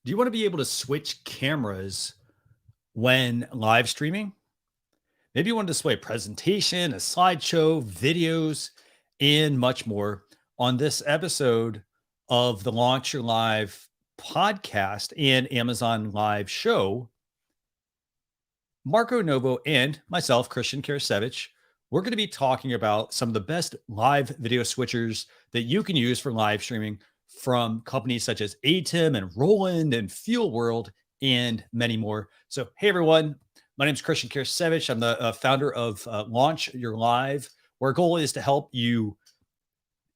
Do you want to be able to switch cameras when live streaming? Maybe you want to display a presentation, a slideshow, videos, and much more. On this episode of the Launch Your Live podcast and Amazon Live show, Marco Novo and myself, Christian Karasiewicz, we're going to be talking about some of the best live video switchers that you can use for live streaming from companies such as Atm and Roland and Fuel World and many more. So, hey everyone, my name is Christian Karasiewicz. I'm the founder of Launch Your Live, where our goal is to help you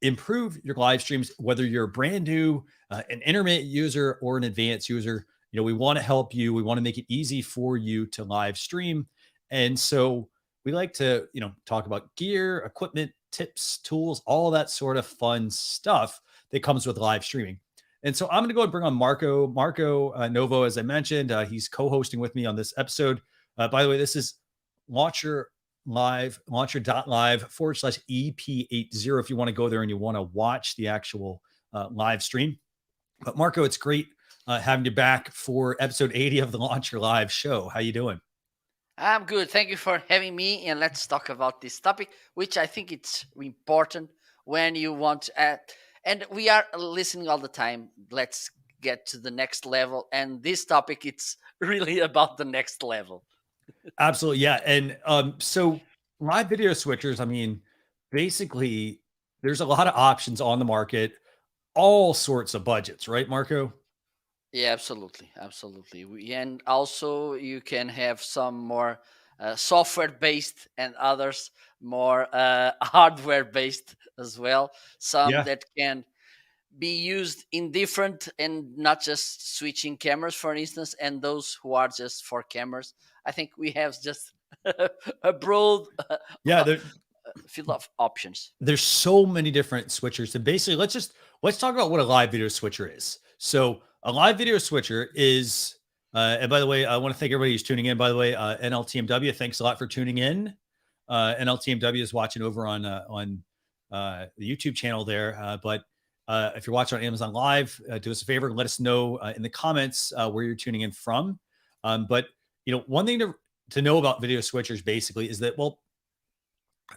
improve your live streams, whether you're brand new, an intermittent user, or an advanced user. We want to help you. We want to make it easy for you to live stream. And so we like to, talk about gear, equipment, tips, tools, all that sort of fun stuff that comes with live streaming. And so I'm going to go and bring on Marco Novo, as I mentioned. He's co-hosting with me on this episode. By the way, this is Launcher Live, launcher.live/EP80 if you want to go there and you want to watch the actual live stream. But Marco, it's great having you back for episode 80 of the Launch Your Live show. How you doing? I'm good. Thank you for having me. And let's talk about this topic, which I think it's important when you want to add. And we are listening all the time. Let's get to the next level. And this topic, it's really about the next level. Absolutely. Yeah. And so live video switchers, basically there's a lot of options on the market, all sorts of budgets, right, Marco? Yeah, absolutely. Absolutely. And also, you can have some more software based and others more hardware based as well. Some Yeah. that can be used in different and not just switching cameras, for instance, and those who are just for cameras. I think we have just a broad Yeah. field of options. There's so many different switchers. And basically, let's talk about what a live video switcher is. So a live video switcher is, and by the way, I want to thank everybody who's tuning in. By the way, NLTMW, thanks a lot for tuning in. NLTMW is watching over on the YouTube channel there. But if you're watching on Amazon Live, do us a favor and let us know in the comments where you're tuning in from. But one thing to know about video switchers basically is that, well,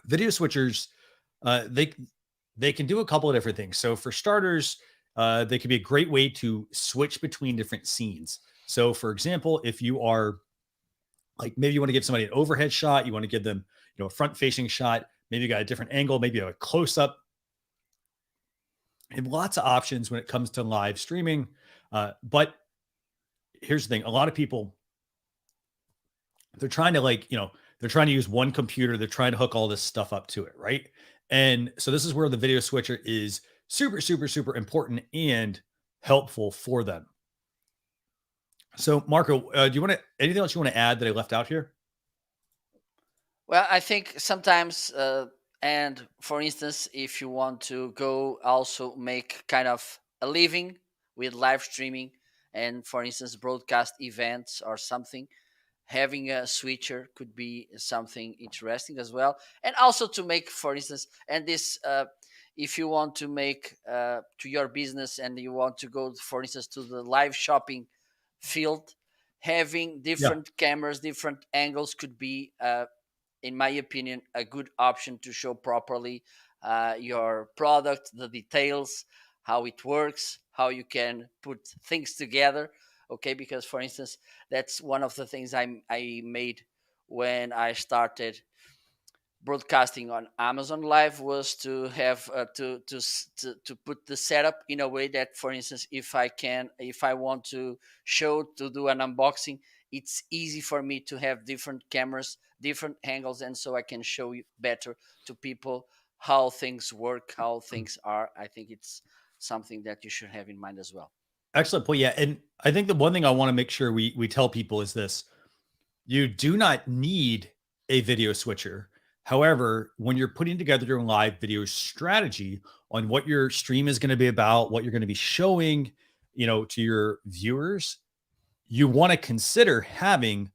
video switchers, they can do a couple of different things. So for starters, they can be a great way to switch between different scenes. So for example, if you are like, maybe you want to give somebody an overhead shot, you want to give them, a front facing shot, maybe you got a different angle, maybe a close up. And lots of options when it comes to live streaming. But here's the thing. A lot of people, they're trying to they're trying to use one computer. They're trying to hook all this stuff up to it. Right. And so this is where the video switcher is super, super, super important and helpful for them. So Marco, do you want to, anything else you want to add that I left out here? Well, I think sometimes, and for instance, if you want to go also make kind of a living with live streaming and, for instance, broadcast events or something, having a switcher could be something interesting as well. And also to make, for instance, and this, if you want to make to your business and you want to go, for instance, to the live shopping field, having Yeah. different cameras, different angles could be in my opinion, a good option to show properly your product, the details, how it works, how you can put things together. Okay, because for instance, that's one of the things I made when I started broadcasting on Amazon Live was to have to put the setup in a way that, for instance, if I want to do an unboxing, it's easy for me to have different cameras, different angles, and so I can show you better to people how things work, how things are. I think it's something that you should have in mind as well. Excellent point. Yeah. And I think the one thing I want to make sure we tell people is this: you do not need a video switcher. However, when you're putting together your live video strategy on what your stream is going to be about, what you're going to be showing, to your viewers, you want to consider having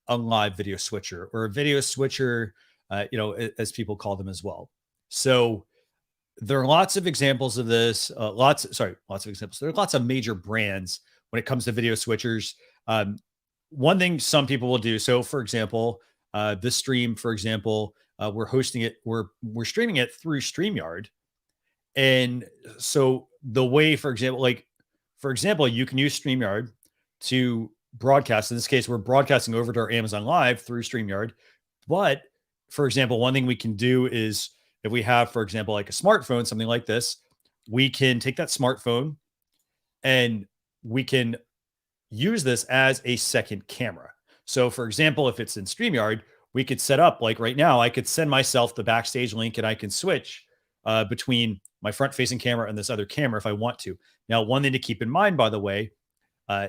a live video switcher or a video switcher, as people call them as well. So there are lots of examples of this. Lots of examples. There are lots of major brands when it comes to video switchers. Um, One thing some people will do. So, for example, this stream, for example, we're hosting it. We're streaming it through StreamYard, and so the way, for example, you can use StreamYard to broadcast. In this case, we're broadcasting over to our Amazon Live through StreamYard. But for example, one thing we can do is if we have, for example, like a smartphone, something like this, we can take that smartphone and we can use this as a second camera. So, for example, if it's in StreamYard, we could set up like right now, I could send myself the backstage link and I can switch between my front facing camera and this other camera if I want to. Now, one thing to keep in mind, by the way,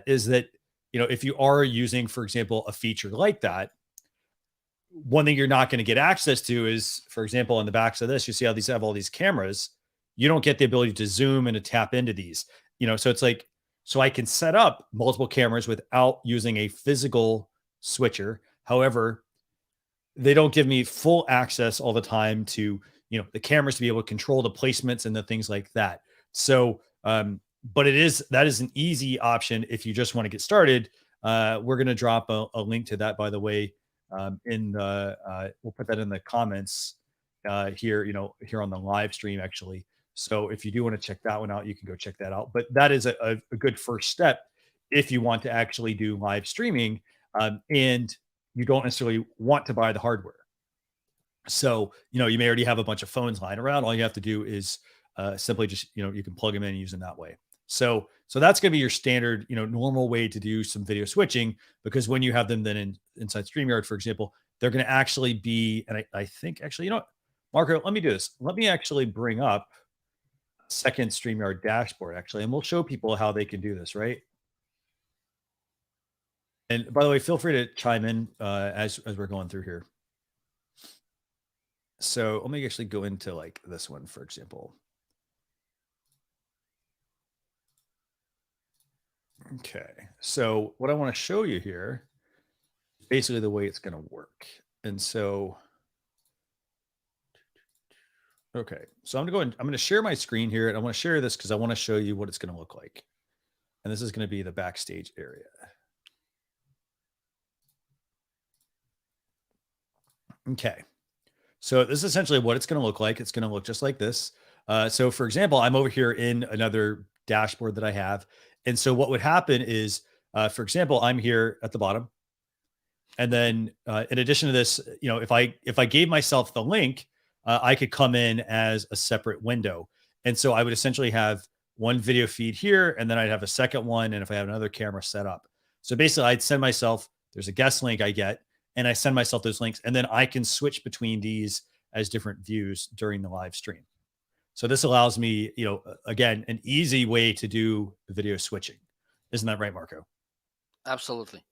is that, if you are using, for example, a feature like that, one thing you're not going to get access to is, for example, on the backs of this, you see how these have all these cameras. You don't get the ability to zoom and to tap into these, so it's like, so I can set up multiple cameras without using a physical switcher. However, they don't give me full access all the time to, the cameras to be able to control the placements and the things like that. So, but that is an easy option if you just want to get started. We're going to drop a link to that, by the way, we'll put that in the comments here, here on the live stream, actually. So if you do want to check that one out, you can go check that out. But that is a good first step if you want to actually do live streaming, and you don't necessarily want to buy the hardware. So, you may already have a bunch of phones lying around. All you have to do is simply just, you can plug them in and use them that way. So that's going to be your standard, normal way to do some video switching, because when you have them then inside StreamYard, for example, they're going to actually be, and I think actually, Marco, let me do this. Let me actually bring up second StreamYard dashboard, actually, and we'll show people how they can do this, right? And by the way, feel free to chime in as we're going through here. So let me actually go into like this one, for example. Okay, so what I want to show you here is basically the way it's going to work. And so, okay, so I'm going to share my screen here, and I want to share this because I want to show you what it's going to look like. And this is going to be the backstage area. Okay, so this is essentially what it's going to look like. It's going to look just like this. So for example, I'm over here in another dashboard that I have. And so what would happen is, for example, I'm here at the bottom. And then in addition to this, if I gave myself the link, I could come in as a separate window. And so I would essentially have one video feed here, and then I'd have a second one. And if I have another camera set up. So basically I'd send myself, there's a guest link I get, and I send myself those links, and then I can switch between these as different views during the live stream. So this allows me, again, an easy way to do video switching. Isn't that right, Marco? Absolutely.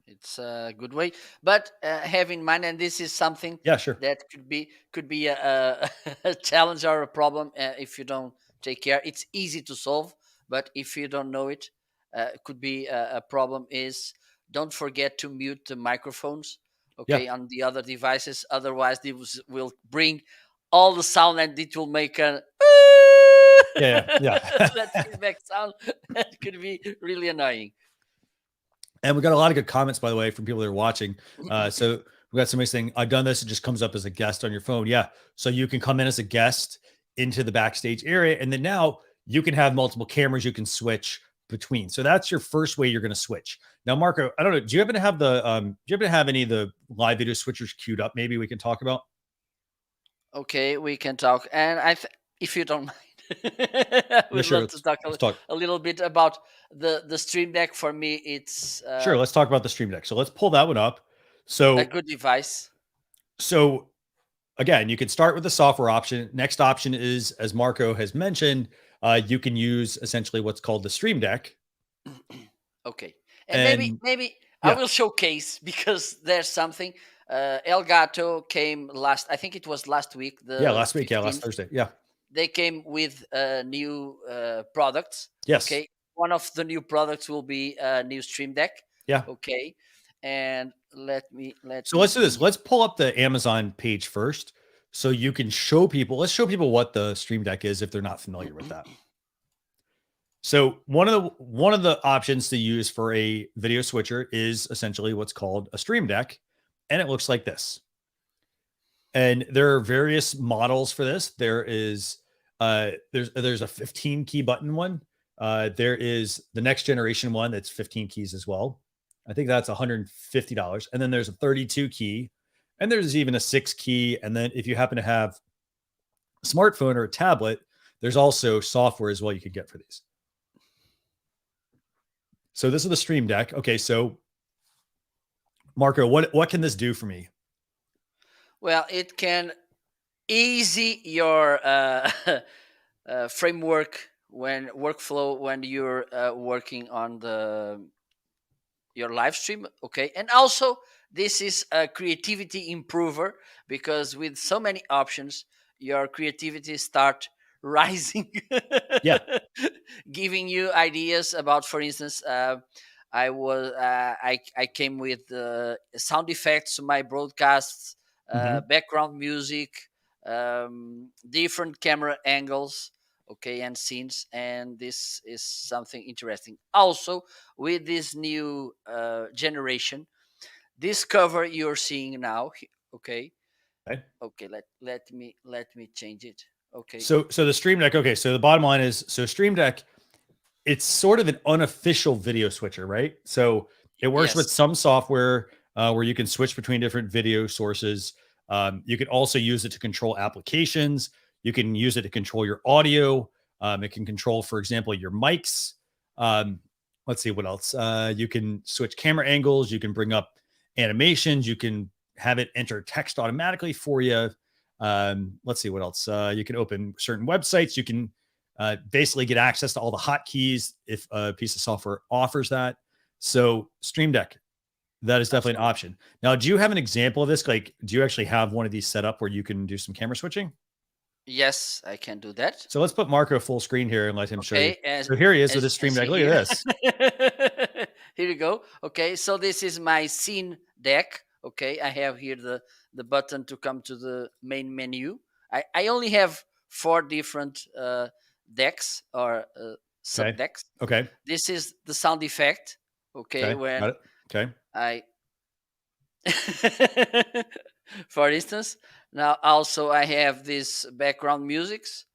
It's a good way, but have in mind, and this is something sure, that could be a, a challenge or a problem if you don't take care. It's easy to solve, but if you don't know it, could be a problem. Is don't forget to mute the microphones, okay, on the other devices. Otherwise, they will bring all the sound, and it will make a that feedback sound. That could be really annoying. And we got a lot of good comments, by the way, from people that are watching. So we got somebody saying, I've done this. It just comes up as a guest on your phone. Yeah. So you can come in as a guest into the backstage area. And then now you can have multiple cameras you can switch between. So that's your first way you're going to switch. Now, Marco, I don't know. Do you happen to have any of the live video switchers queued up? Maybe we can talk about. Okay, we can talk. And if you don't mind, we'd love to talk a little bit about the Stream Deck. For me, it's sure. Let's talk about the Stream Deck. So let's pull that one up. So a good device. So again, you can start with the software option. Next option is, as Marco has mentioned, you can use essentially what's called the Stream Deck. Okay, and maybe I will showcase, because there's something. Elgato came I think it was last week. Last week. 15th. Last Thursday. Yeah. They came with new products. Yes. Okay. One of the new products will be a new Stream Deck. Yeah. Okay. And let's do this. Let's pull up the Amazon page first, so you can show people. Let's show people what the Stream Deck is if they're not familiar with that. So one of the options to use for a video switcher is essentially what's called a stream deck, and it looks like this. And there are various models for this. There's a 15 key button one. There is the next generation one that's 15 keys as well. I think that's $150. And then there's a 32 key, and there's even a 6 key. And then if you happen to have a smartphone or a tablet, there's also software as well you could get for these. So this is the Stream Deck. Okay, so Marco, what can this do for me? Well, it can easy your framework when workflow when you're working on your live stream. Okay, and also this is a creativity improver, because with so many options your creativity start rising. Yeah. Giving you ideas about, for instance, I came with sound effects to my broadcasts, Mhm. background music, different camera angles, okay, and scenes, and this is something interesting. Also, with this new generation, this cover you're seeing now, okay, Okay. okay, let me change it. Okay. So the Stream Deck. Okay, so the bottom line is, so Stream Deck, it's sort of an unofficial video switcher, right? So it works with Yes. some software where you can switch between different video sources. You can also use it to control applications. You can use it to control your audio. It can control, for example, your mics. Um, let's see what else. You can switch camera angles. You can bring up animations. You can have it enter text automatically for you. Let's see what else. You can open certain websites. You can basically get access to all the hotkeys if a piece of software offers that. So Stream Deck, that is definitely an Absolutely. option. Now, do you have an example of this? Like, do you actually have one of these set up where you can do some camera switching? Yes, I can do that. So let's put Marco full screen here and let him show you. Okay, as So here he is with his as Stream as Deck. you Look at hear. this. Here you go. Okay, so this is my scene deck. Okay, I have here the button to come to the main menu. I only have four different decks or sub Okay. decks. Okay. This is the sound effect. Okay, Okay. Got when it. Okay. I for instance, now also I have this background musics,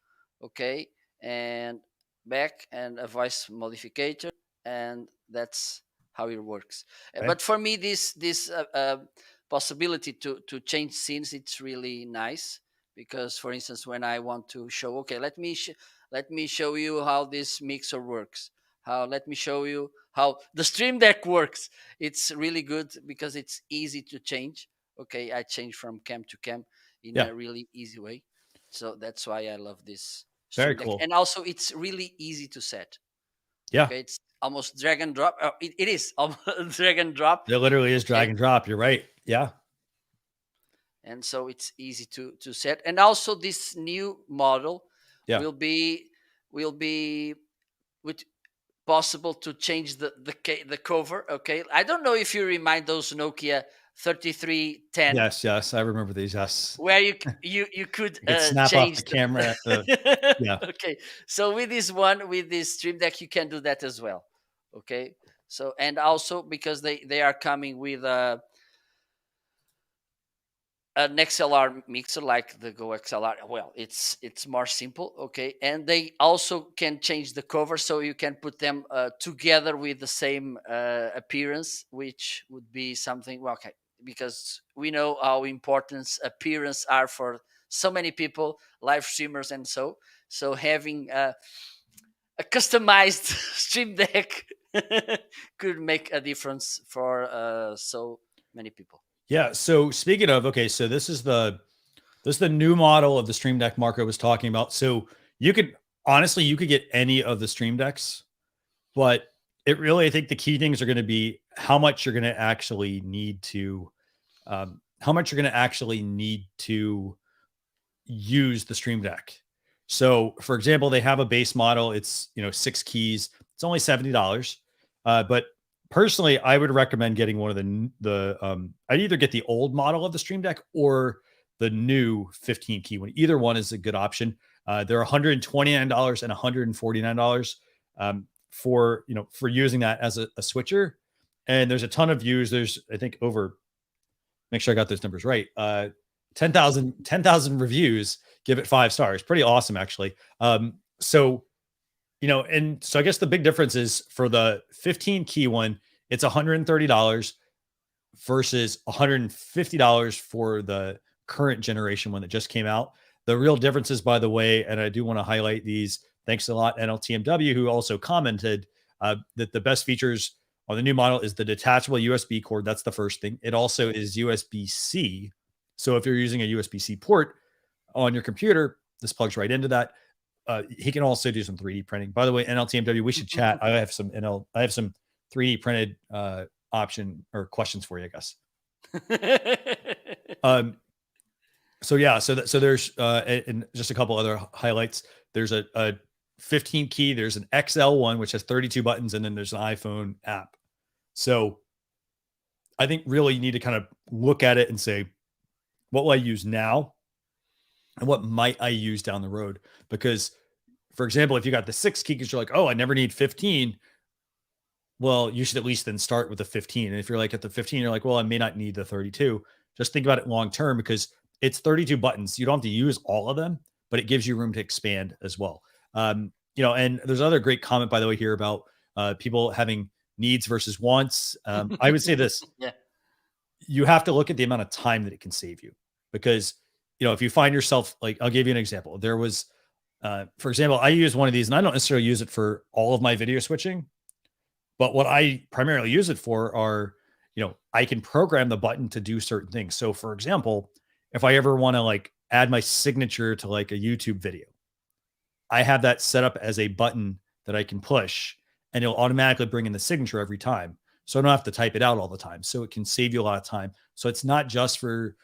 okay, and back and a voice modificator, and that's how it works. Okay. But for me, this possibility to change scenes, it's really nice, because for instance, when I want to show, okay, let me show you how this mixer works, how let me show you how the Stream Deck works. It's really good because it's easy to change. Okay, I change from cam to cam in Yeah. a really easy way. So that's why I love this Very Stream Deck. cool. And also it's really easy to set. Yeah. Okay, it's almost drag and drop. It is almost drag and drop. It literally is drag Okay, and drop. You're right. Yeah. and so it's easy to set. And also this new model Yeah. will be with possible to change the cover. Okay, I don't know if you remind those Nokia 3310, Yes. Yes. I remember these. Yes. where you could You could snap off the change camera. Yeah. okay, so with this one, with this Stream Deck, you can do that as well. Okay, so and also because they are coming with an XLR mixer like the Go XLR. Well, it's more simple, okay, and they also can change the cover, so you can put them together with the same appearance, which would be something. Well, okay, because we know how important appearance are for so many people, live streamers, and so having a customized Stream Deck could make a difference for so many people. Yeah. So speaking of, okay, so this is the new model of the Stream Deck Marco was talking about. So you could honestly, you could get any of the Stream Decks, but it really, I think the key things are going to be how much you're going to actually need to, how much you're going to actually need to use the Stream Deck. So, for example, they have a base model. It's 6 keys. It's only $70. But personally, I would recommend getting one of I'd either get the old model of the Stream Deck or the new 15 key one. Either one is a good option. They're $129 and $149. for for using that as a switcher. And there's a ton of views. There's I think over, make sure I got those numbers right. 10,000 reviews give it 5 stars. Pretty awesome, actually. So and so I guess the big difference is for the 15 key one, it's $130 versus $150 for the current generation one that just came out. The real differences, by the way, and I do want to highlight these. Thanks a lot, NLTMW, who also commented that the best features on the new model is the detachable USB cord. That's the first thing. It also is USB-C. So if you're using a USB-C port on your computer, this plugs right into that. He can also do some 3D printing. By the way, NLTMW, we should chat. I have some 3D printed option or questions for you, I guess. So yeah, so there's and just a couple other highlights. There's a 15 key. There's an XL one which has 32 buttons, and then there's an iPhone app. So I think really you need to kind of look at it and say, what will I use now, and what might I use down the road? Because, for example, if you got the 6 key, because you're like, oh, I never need 15. Well, you should at least then start with the 15. And if you're like at the 15, you're like, well, I may not need the 32. Just think about it long term, because it's 32 buttons. You don't have to use all of them, but it gives you room to expand as well. And there's another great comment, by the way, here about people having needs versus wants. I would say this. Yeah. You have to look at the amount of time that it can save you, because, if you find yourself, like, I'll give you an example. There was, for example, I use one of these, and I don't necessarily use it for all of my video switching, but what I primarily use it for are, I can program the button to do certain things. So, for example, if I ever want to like add my signature to like a YouTube video, I have that set up as a button that I can push, and it'll automatically bring in the signature every time. So I don't have to type it out all the time. So it can save you a lot of time. So it's not just for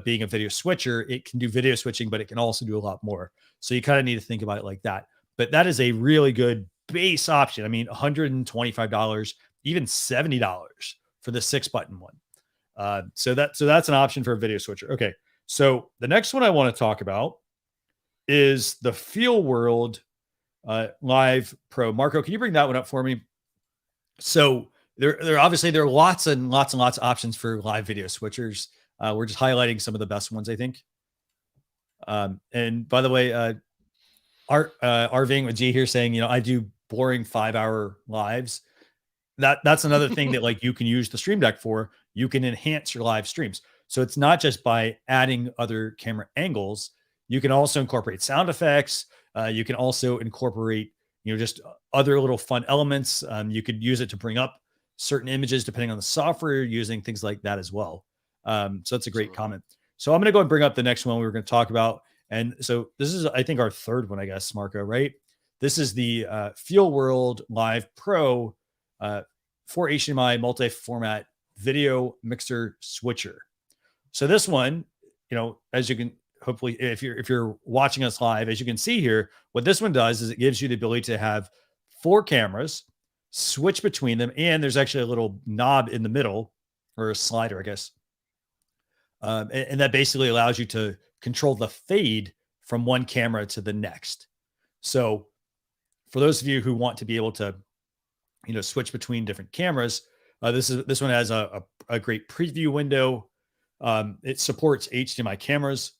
being a video switcher. It can do video switching, but it can also do a lot more. So you kind of need to think about it like that. But that is a really good base option. I mean, $125, even $70 for the 6-button one. So that's an option for a video switcher. Okay. So the next one I want to talk about is the Feel World Live Pro. Marco, can you bring that one up for me? So there obviously there are lots and lots of options for live video switchers. We're just highlighting some of the best ones, I think. And by the way, Arving with G here saying, I do boring 5-hour lives. That's another thing that like you can use the Stream Deck for. You can enhance your live streams. So it's not just by adding other camera angles. You can also incorporate sound effects. You can also incorporate, just other little fun elements. You could use it to bring up certain images depending on the software you're using, things like that as well. So that's a great comment. So I'm going to go and bring up the next one we were going to talk about. And so this is, I think, our third one, I guess, Marco, right? This is the Feel World Live Pro 4 HDMI multi-format video mixer switcher. So this one, as you can hopefully, if you're watching us live, as you can see here, what this one does is it gives you the ability to have 4 cameras, switch between them, and there's actually a little knob in the middle, or a slider, I guess. And that basically allows you to control the fade from one camera to the next. So for those of you who want to be able to, switch between different cameras, this one has a great preview window. It supports HDMI cameras.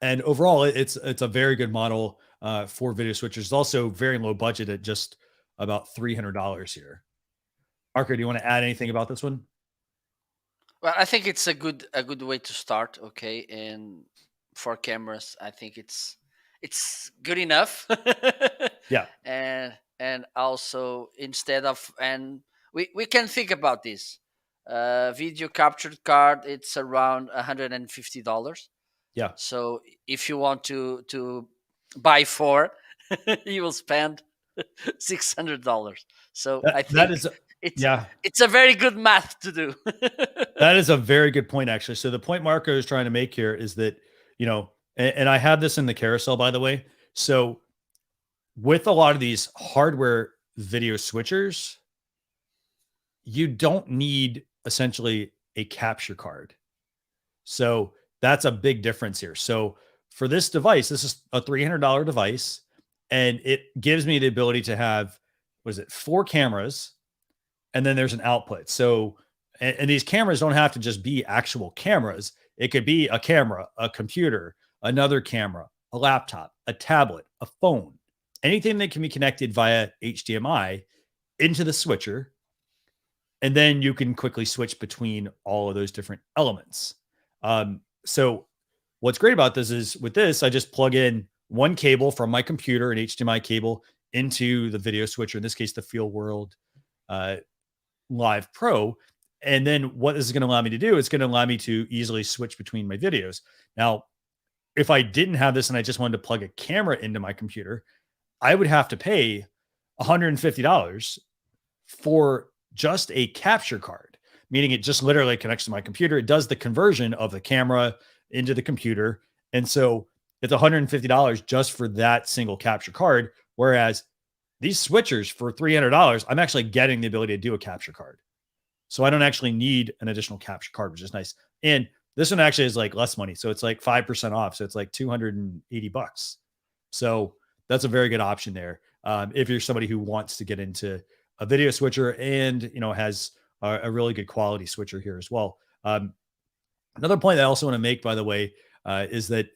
And overall, it's a very good model for video switchers. It's also very low budget at just about $300 here. Marco, do you want to add anything about this one? Well, I think it's a good way to start. Okay, and for cameras, I think it's good enough. Yeah, and also we can think about this. Video captured card, it's around $150. yeah. So if you want to buy 4, you will spend $600. So I think that is it's a very good math to do. That is a very good point, actually. So the point Marco is trying to make here is that, and I have this in the carousel, by the way. So with a lot of these hardware video switchers, you don't need essentially a capture card. So that's a big difference here. So for this device, this is a $300 device, and it gives me the ability to have, what is it, 4 cameras, and then there's an output. So, and these cameras don't have to just be actual cameras. It could be a camera, a computer, another camera, a laptop, a tablet, a phone, anything that can be connected via HDMI into the switcher. And then you can quickly switch between all of those different elements. So what's great about this is with this, I just plug in one cable from my computer, an HDMI cable, into the video switcher, in this case, the Feel World uh, Live Pro. And then what this is going to allow me to do, it's going to allow me to easily switch between my videos. Now, if I didn't have this and I just wanted to plug a camera into my computer, I would have to pay $150 for just a capture card, meaning it just literally connects to my computer. It does the conversion of the camera into the computer. And so it's $150 just for that single capture card. Whereas these switchers for $300, I'm actually getting the ability to do a capture card. So I don't actually need an additional capture card, which is nice. And this one actually is like less money. So it's like 5% off. So it's like $280. So that's a very good option there. If you're somebody who wants to get into a video switcher and, has a really good quality switcher here as well. Another point that I also want to make, by the way, is that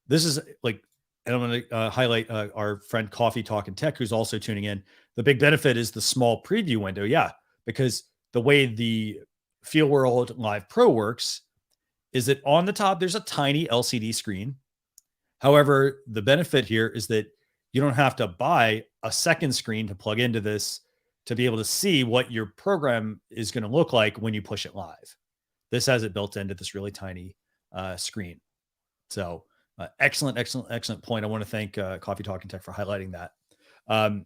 this is like, and I'm going to highlight our friend Coffee Talk and Tech, who's also tuning in. The big benefit is the small preview window. Yeah, because the way the Feel World Live Pro works is that on the top, there's a tiny LCD screen. However, the benefit here is that you don't have to buy a second screen to plug into this to be able to see what your program is going to look like when you push it live. This has it built into this really tiny screen. So excellent point. I want to thank Coffee Talk and Tech for highlighting that. And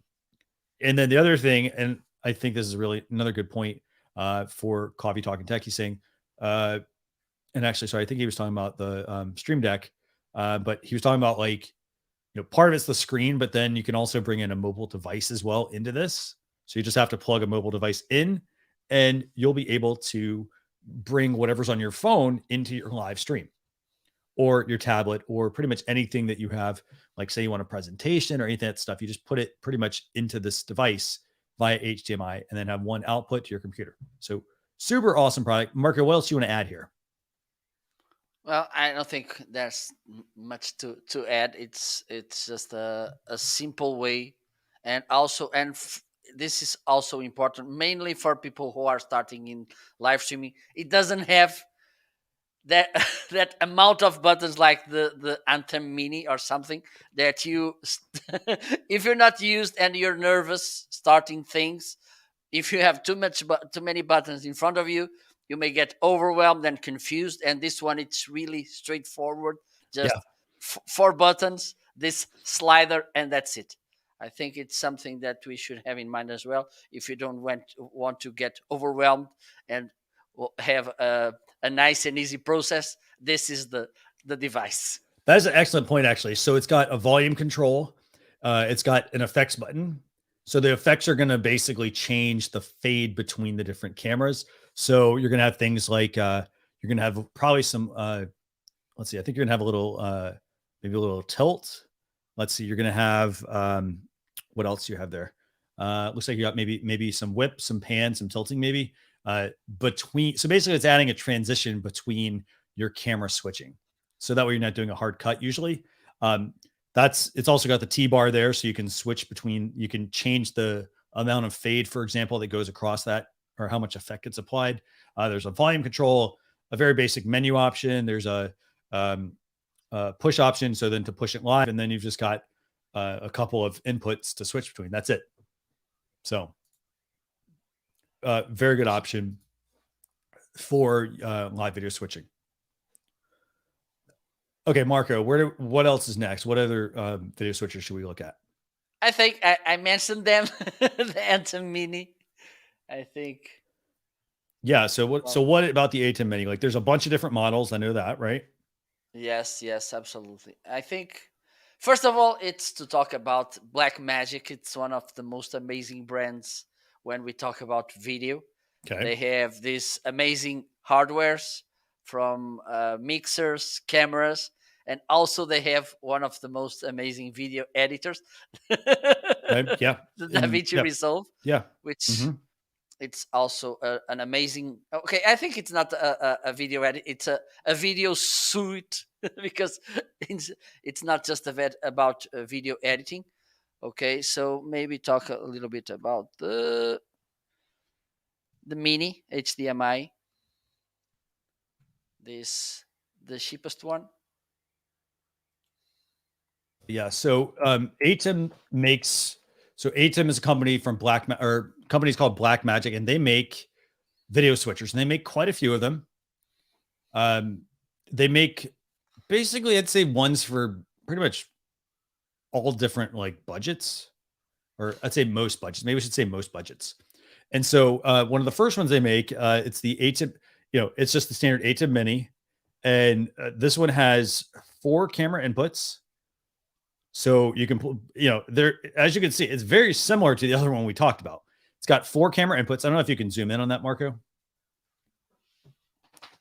then the other thing, and I think this is really another good point for Coffee Talk and Tech. He's saying, and actually, sorry, I think he was talking about the Stream Deck, but he was talking about like, part of it's the screen, but then you can also bring in a mobile device as well into this. So you just have to plug a mobile device in and you'll be able to bring whatever's on your phone into your live stream or your tablet or pretty much anything that you have. Like say you want a presentation or anything that stuff, you just put it pretty much into this device via HDMI and then have one output to your computer. So super awesome product. Marco, what else do you want to add here? Well, I don't think there's much to add. It's just a simple way, and also this is also important, mainly for people who are starting in live streaming. It doesn't have that that amount of buttons like the Atm Mini or something that you if you're not used and you're nervous starting things, if you have too many buttons in front of you, you may get overwhelmed and confused. And this one, it's really straightforward. Just 4 buttons, this slider, and that's it. I think it's something that we should have in mind as well. If you don't want to get overwhelmed and have a nice and easy process, this is the device. That is an excellent point, actually. So it's got a volume control. It's got an effects button. So the effects are going to basically change the fade between the different cameras. So you're going to have things like you're going to have probably some, let's see, I think you're going to have a little, maybe a little tilt. Let's see, you're going to have, what else do you have there? Looks like you got maybe some whip, some pan, some tilting maybe between. So basically it's adding a transition between your camera switching. So that way you're not doing a hard cut usually. It's also got the T-bar there. So you can switch between, you can change the amount of fade, for example, that goes across that or how much effect gets applied. There's a volume control, a very basic menu option. There's a push option. So then to push it live, and then you've just got a couple of inputs to switch between. That's it. So very good option for live video switching. Okay, Marco, what else is next? What other video switchers should we look at? I think I mentioned them, the Atm Mini. I think. Yeah. So what about the Atm Mini? Like, there's a bunch of different models. I know that, right? Yes, absolutely. I think, first of all, it's to talk about Blackmagic. It's one of the most amazing brands when we talk about video. Okay. They have these amazing hardwares from mixers, cameras, and also they have one of the most amazing video editors, Okay. the Yeah. And DaVinci yeah. Resolve, Yeah. which Hmm. it's also an amazing. Okay, I think it's not a video edit; it's a video suite because it's not just about video editing. Okay, so maybe talk a little bit about the mini HDMI, this the cheapest one. Yeah. So Atem makes so Atem is a company from or companies called Black Magic, and they make video switchers, and they make quite a few of them. Um, they make basically, I'd say ones for pretty much all different like budgets, or I'd say most budgets. Maybe we should say most budgets. And so one of the first ones they make, it's the ATIM, it's just the standard ATIM Mini. And this one has 4 camera inputs. So you can, there, as you can see, it's very similar to the other one we talked about. It's got 4 camera inputs. I don't know if you can zoom in on that, Marco.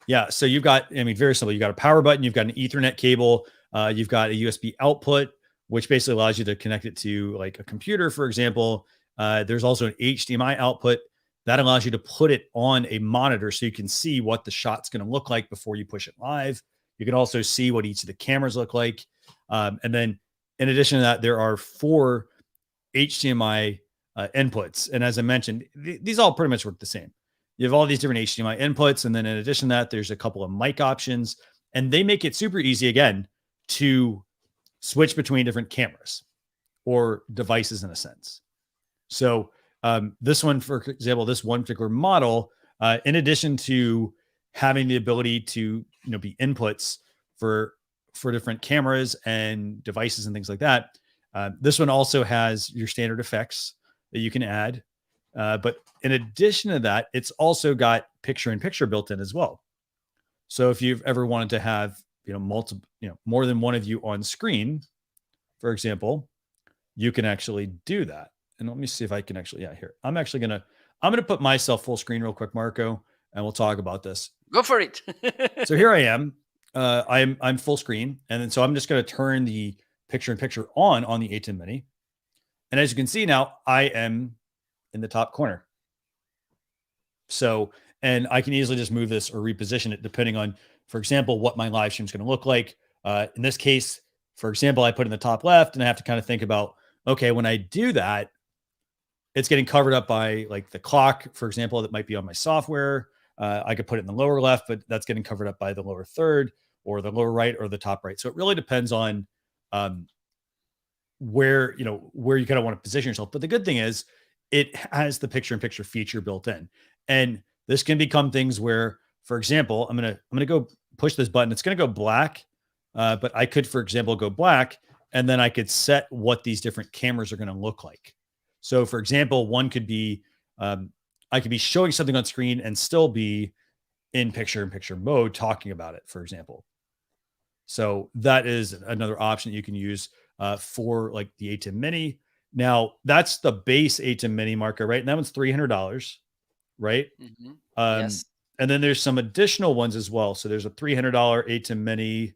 Yeah. So you've got, I mean, very simple. You've got a power button, you've got an Ethernet cable, you've got a USB output, which basically allows you to connect it to like a computer, for example. There's also an HDMI output that allows you to put it on a monitor so you can see what the shot's going to look like before you push it live. You can also see what each of the cameras look like. And then in addition to that, there are 4 HDMI inputs. And as I mentioned, these all pretty much work the same. You have all these different HDMI inputs. And then in addition to that, there's a couple of mic options. And they make it super easy, again, to switch between different cameras or devices in a sense. So this one, for example, this one particular model, in addition to having the ability to be inputs for different cameras and devices and things like that, this one also has your standard effects that you can add. But in addition to that, it's also got picture-in-picture built in as well. So if you've ever wanted to have multiple, more than one of you on screen, for example, you can actually do that. And let me see if I can actually, here. I'm gonna put myself full screen real quick, Marco, and we'll talk about this. Go for it. So here I am. I'm full screen, and then so I'm just gonna turn the picture-in-picture on the Atem Mini. And as you can see now, I am in the top corner. So, and I can easily just move this or reposition it depending on, for example, what my live stream is going to look like. In this case, for example, I put in the top left, and I have to kind of think about, okay, when I do that, it's getting covered up by like the clock, for example, that might be on my software. I could put it in the lower left, but that's getting covered up by the lower third or the lower right or the top right. So it really depends on where you kind of want to position yourself. But the good thing is it has the picture-in-picture feature built in. And this can become things where, for example, I'm gonna go push this button. It's gonna go black, but I could, for example, go black, and then I could set what these different cameras are going to look like. So, for example, one could be I could be showing something on screen and still be in picture-in-picture mode talking about it, for example. So that is another option that you can use for like the Atem Mini. Now that's the base Atem Mini, Marco, right? And that one's $300, right? Mm-hmm. Um, Yes. and then there's some additional ones as well. So there's a $300 Atem Mini.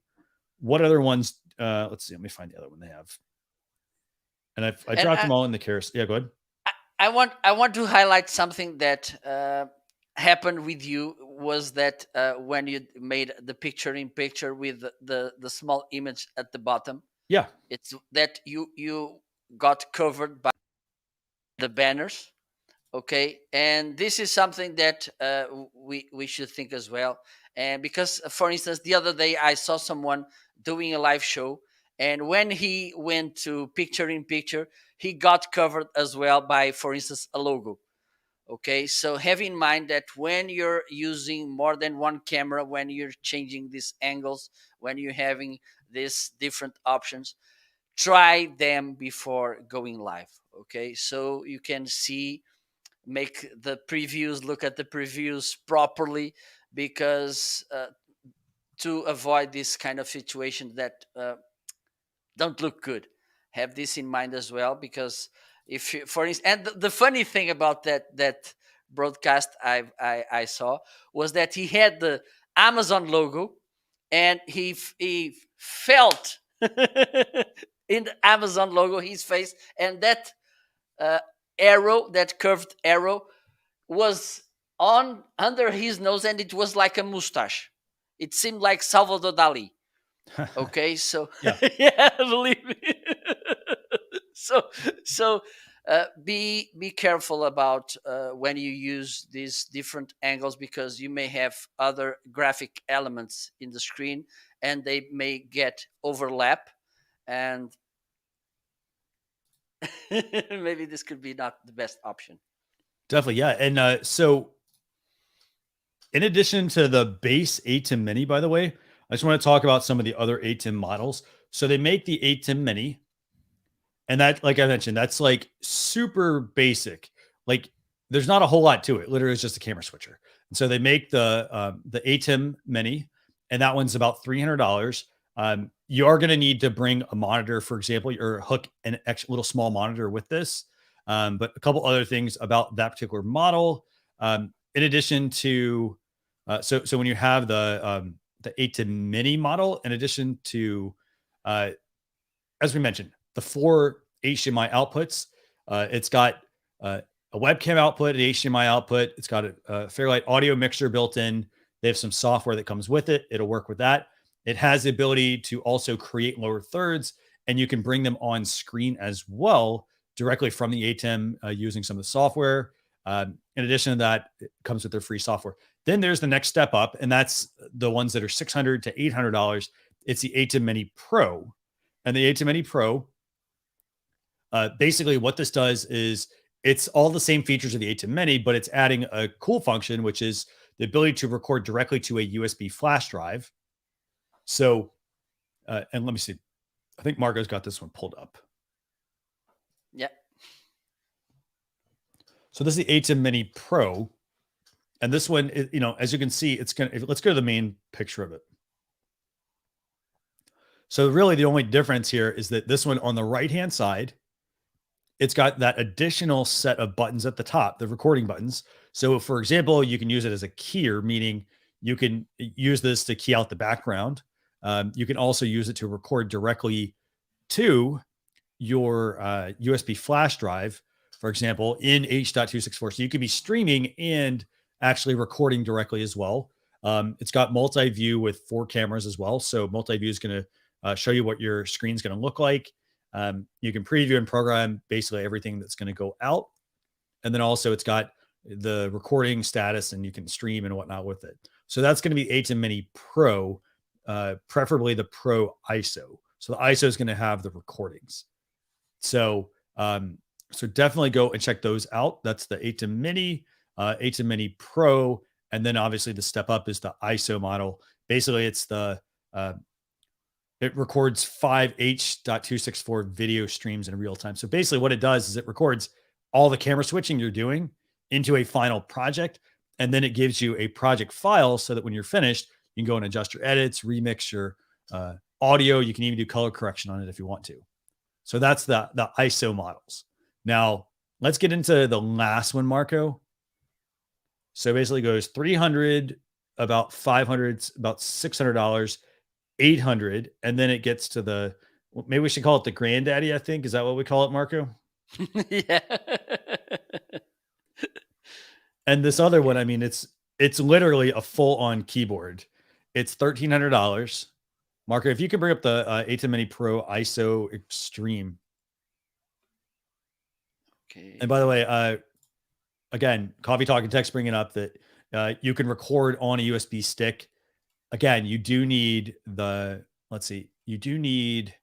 What other ones? Let's see. Let me find the other one they have. And I And dropped them all in the carousel. Yeah, go ahead. I want to highlight something that happened with you was that when you made the picture in picture with the small image at the bottom, Yeah. it's that you got covered by the banners. Okay, and this is something that we should think as well. And because, for instance, the other day I saw someone doing a live show, and when he went to picture in picture, he got covered as well by, for instance, a logo. Okay, so have in mind that when you're using more than one camera, when you're changing these angles, when you're having these different options, try them before going live. Okay, so you can see, make the previews, look at the previews properly, because to avoid this kind of situation that don't look good. Have this in mind as well, because if you, for instance, and the funny thing about that broadcast I saw was that he had the Amazon logo, and he felt in the Amazon logo, his face, and that arrow, that curved arrow, was on under his nose, and it was like a mustache. It seemed like Salvador Dali. Okay, so Yeah. yeah, believe me. so so be careful about when you use these different angles, because you may have other graphic elements in the screen and they may get overlap, and maybe this could be not the best option. Definitely. Yeah. And so in addition to the base Atem Mini, by the way, I just want to talk about some of the other Atem models. So they make the Atem Mini, and that, like I mentioned, that's like super basic. Like there's not a whole lot to it. Literally, it's just a camera switcher. And so they make the Atem Mini, and that one's about $300. You are going to need to bring a monitor, for example, or hook an extra little small monitor with this. But a couple other things about that particular model. In addition to, so when you have the Atem Mini model, in addition to, as we mentioned, the 4 HDMI outputs. It's got a webcam output, an HDMI output. It's got a Fairlight audio mixer built in. They have some software that comes with it. It'll work with that. It has the ability to also create lower thirds, and you can bring them on screen as well directly from the ATEM using some of the software. In addition to that, it comes with their free software. Then there's the next step up, and that's the ones that are $600 to $800. It's the ATEM Mini Pro. And the ATEM Mini Pro, basically what this does is it's all the same features of the ATEM Mini, but it's adding a cool function, which is the ability to record directly to a USB flash drive. So, and let me see. I think Marco's got this one pulled up. Yeah. So this is the ATEM Mini Pro. And this one, as you can see, it's going to, let's go to the main picture of it. So really the only difference here is that this one on the right-hand side, it's got that additional set of buttons at the top, the recording buttons. So for example, you can use it as a keyer, meaning you can use this to key out the background. You can also use it to record directly to your USB flash drive, for example, in H.264. So you could be streaming and actually recording directly as well. It's got multi-view with 4 cameras as well. So multi-view is going to show you what your screen's going to look like. You can preview and program basically everything that's going to go out. And then also it's got the recording status, and you can stream and whatnot with it. So that's going to be ATEM Mini Pro, preferably the Pro ISO. So the ISO is going to have the recordings. So, so definitely go and check those out. That's the ATEM Mini, ATEM Mini Pro. And then obviously the step up is the ISO model. Basically it's it records 5 H.264 video streams in real time. So basically what it does is it records all the camera switching you're doing into a final project. And then it gives you a project file so that when you're finished, you can go and adjust your edits, remix your audio. You can even do color correction on it if you want to. So that's the ISO models. Now let's get into the last one, Marco. So basically it goes 300, about 500, about $600, 800, and then it gets to the, maybe we should call it the granddaddy, I think. Is that what we call it, Marco? Yeah. And this other one, I mean, it's literally a full-on keyboard. It's $1,300. Marco, if you can bring up the ATEM Mini Pro ISO Extreme. Okay. And by the way, again, Coffee Talk and Text bringing up that you can record on a USB stick. Again, you do need you do need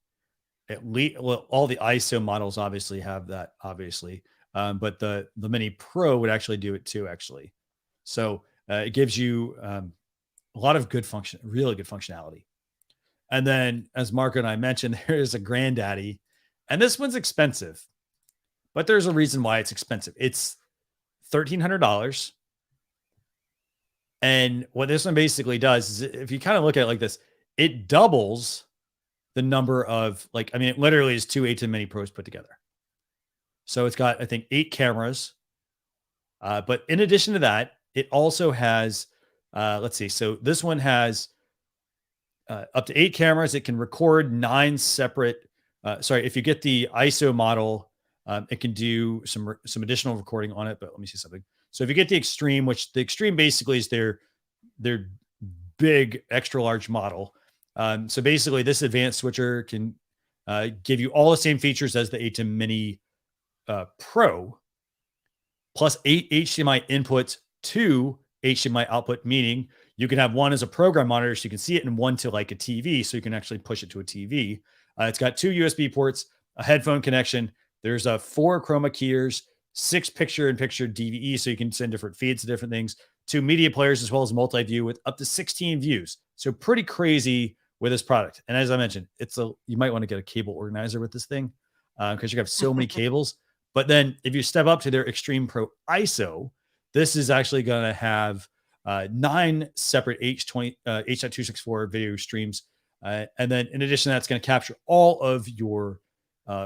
at least, well, all the ISO models obviously have that, obviously. But the Mini Pro would actually do it too, actually. So it gives you a lot of good function, really good functionality. And then, as Marco and I mentioned, there is a granddaddy, and this one's expensive, but there's a reason why it's expensive. It's $1,300. And what this one basically does is, if you kind of look at it like this, it doubles the number of, like, I mean, it literally is 2 ATEM Mini Pros put together. So it's got, I think, 8 cameras. But in addition to that, it also has, let's see. So this one has up to 8 cameras. It can record 9 separate. If you get the ISO model, it can do some additional recording on it. But let me see something. So if you get the Extreme, which the Extreme basically is their big extra large model. So basically, this advanced switcher can give you all the same features as the Atm Mini Pro, plus 8 HDMI inputs, 2 HDMI output, meaning you can have one as a program monitor so you can see it, and one to like a TV so you can actually push it to a TV. It's got 2 USB ports, a headphone connection. There's 4 chroma keyers, 6 picture-in-picture DVE so you can send different feeds to different things, 2 media players, as well as multi-view with up to 16 views. So pretty crazy with this product. And as I mentioned, you might want to get a cable organizer with this thing because you have so many cables. But then if you step up to their Extreme Pro ISO, this is actually going to have 9 separate H.264 video streams. And then in addition, that's going to capture all of your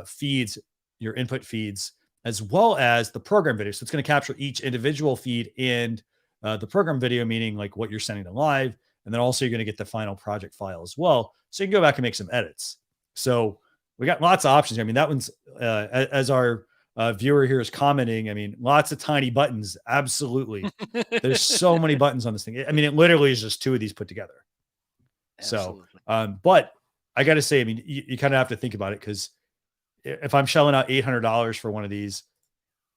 feeds, your input feeds, as well as the program video. So it's going to capture each individual feed and the program video, meaning like what you're sending to live. And then also you're going to get the final project file as well. So you can go back and make some edits. So we got lots of options here. I mean, that one's, as our viewer here is commenting, I mean, lots of tiny buttons. Absolutely. There's so many buttons on this thing. I mean, it literally is just 2 of these put together. Absolutely. So, but I got to say, I mean, you kind of have to think about it, because if I'm shelling out $800 for one of these,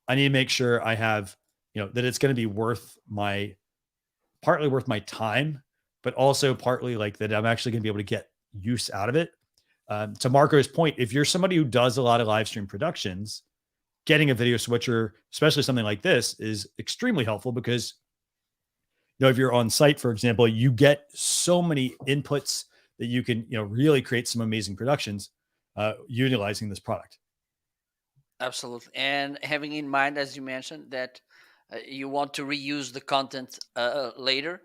I need to make sure I have, that it's going to be partly worth my time, but also partly like that I'm actually going to be able to get use out of it. To Marco's point, if you're somebody who does a lot of live stream productions, getting a video switcher, especially something like this, is extremely helpful because, if you're on site, for example, you get so many inputs that you can, really create some amazing productions utilizing this product. Absolutely. And having in mind, as you mentioned, that you want to reuse the content later,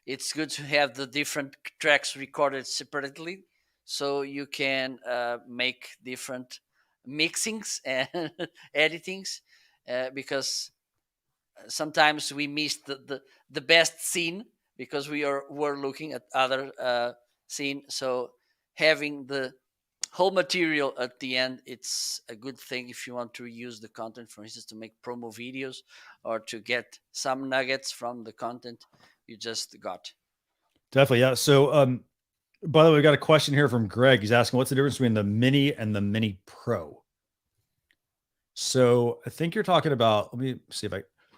it's good to have the different tracks recorded separately so you can make different mixings and editings, because sometimes we miss the best scene because we're looking at other scene. So having the whole material at the end, it's a good thing if you want to use the content, for instance, to make promo videos or to get some nuggets from the content you just got. Definitely. Yeah. So, by the way, we got a question here from Greg. He's asking, what's the difference between the Mini and the Mini Pro? So I think you're talking about, let me see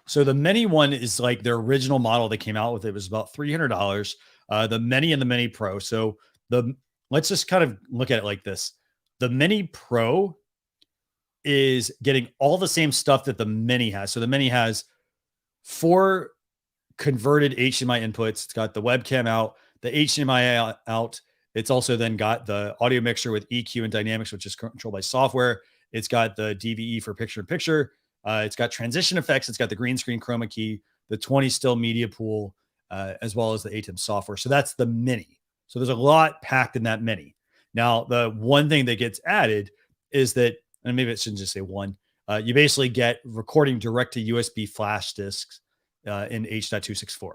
so the Mini one is like their original model they came out with. It was about $300. The Mini and the Mini Pro. So let's just kind of look at it like this. The Mini Pro is getting all the same stuff that the Mini has. So the Mini has 4 converted HDMI inputs. It's got the webcam out, the HDMI out. It's also then got the audio mixer with EQ and dynamics, which is controlled by software. It's got the DVE for picture-in-picture. It's got transition effects. It's got the green screen chroma key, the 20 still media pool, as well as the Atm software. So that's the Mini. So there's a lot packed in that Mini. Now, the one thing that gets added is that, and maybe it shouldn't just say one, you basically get recording direct to USB flash disks in H.264.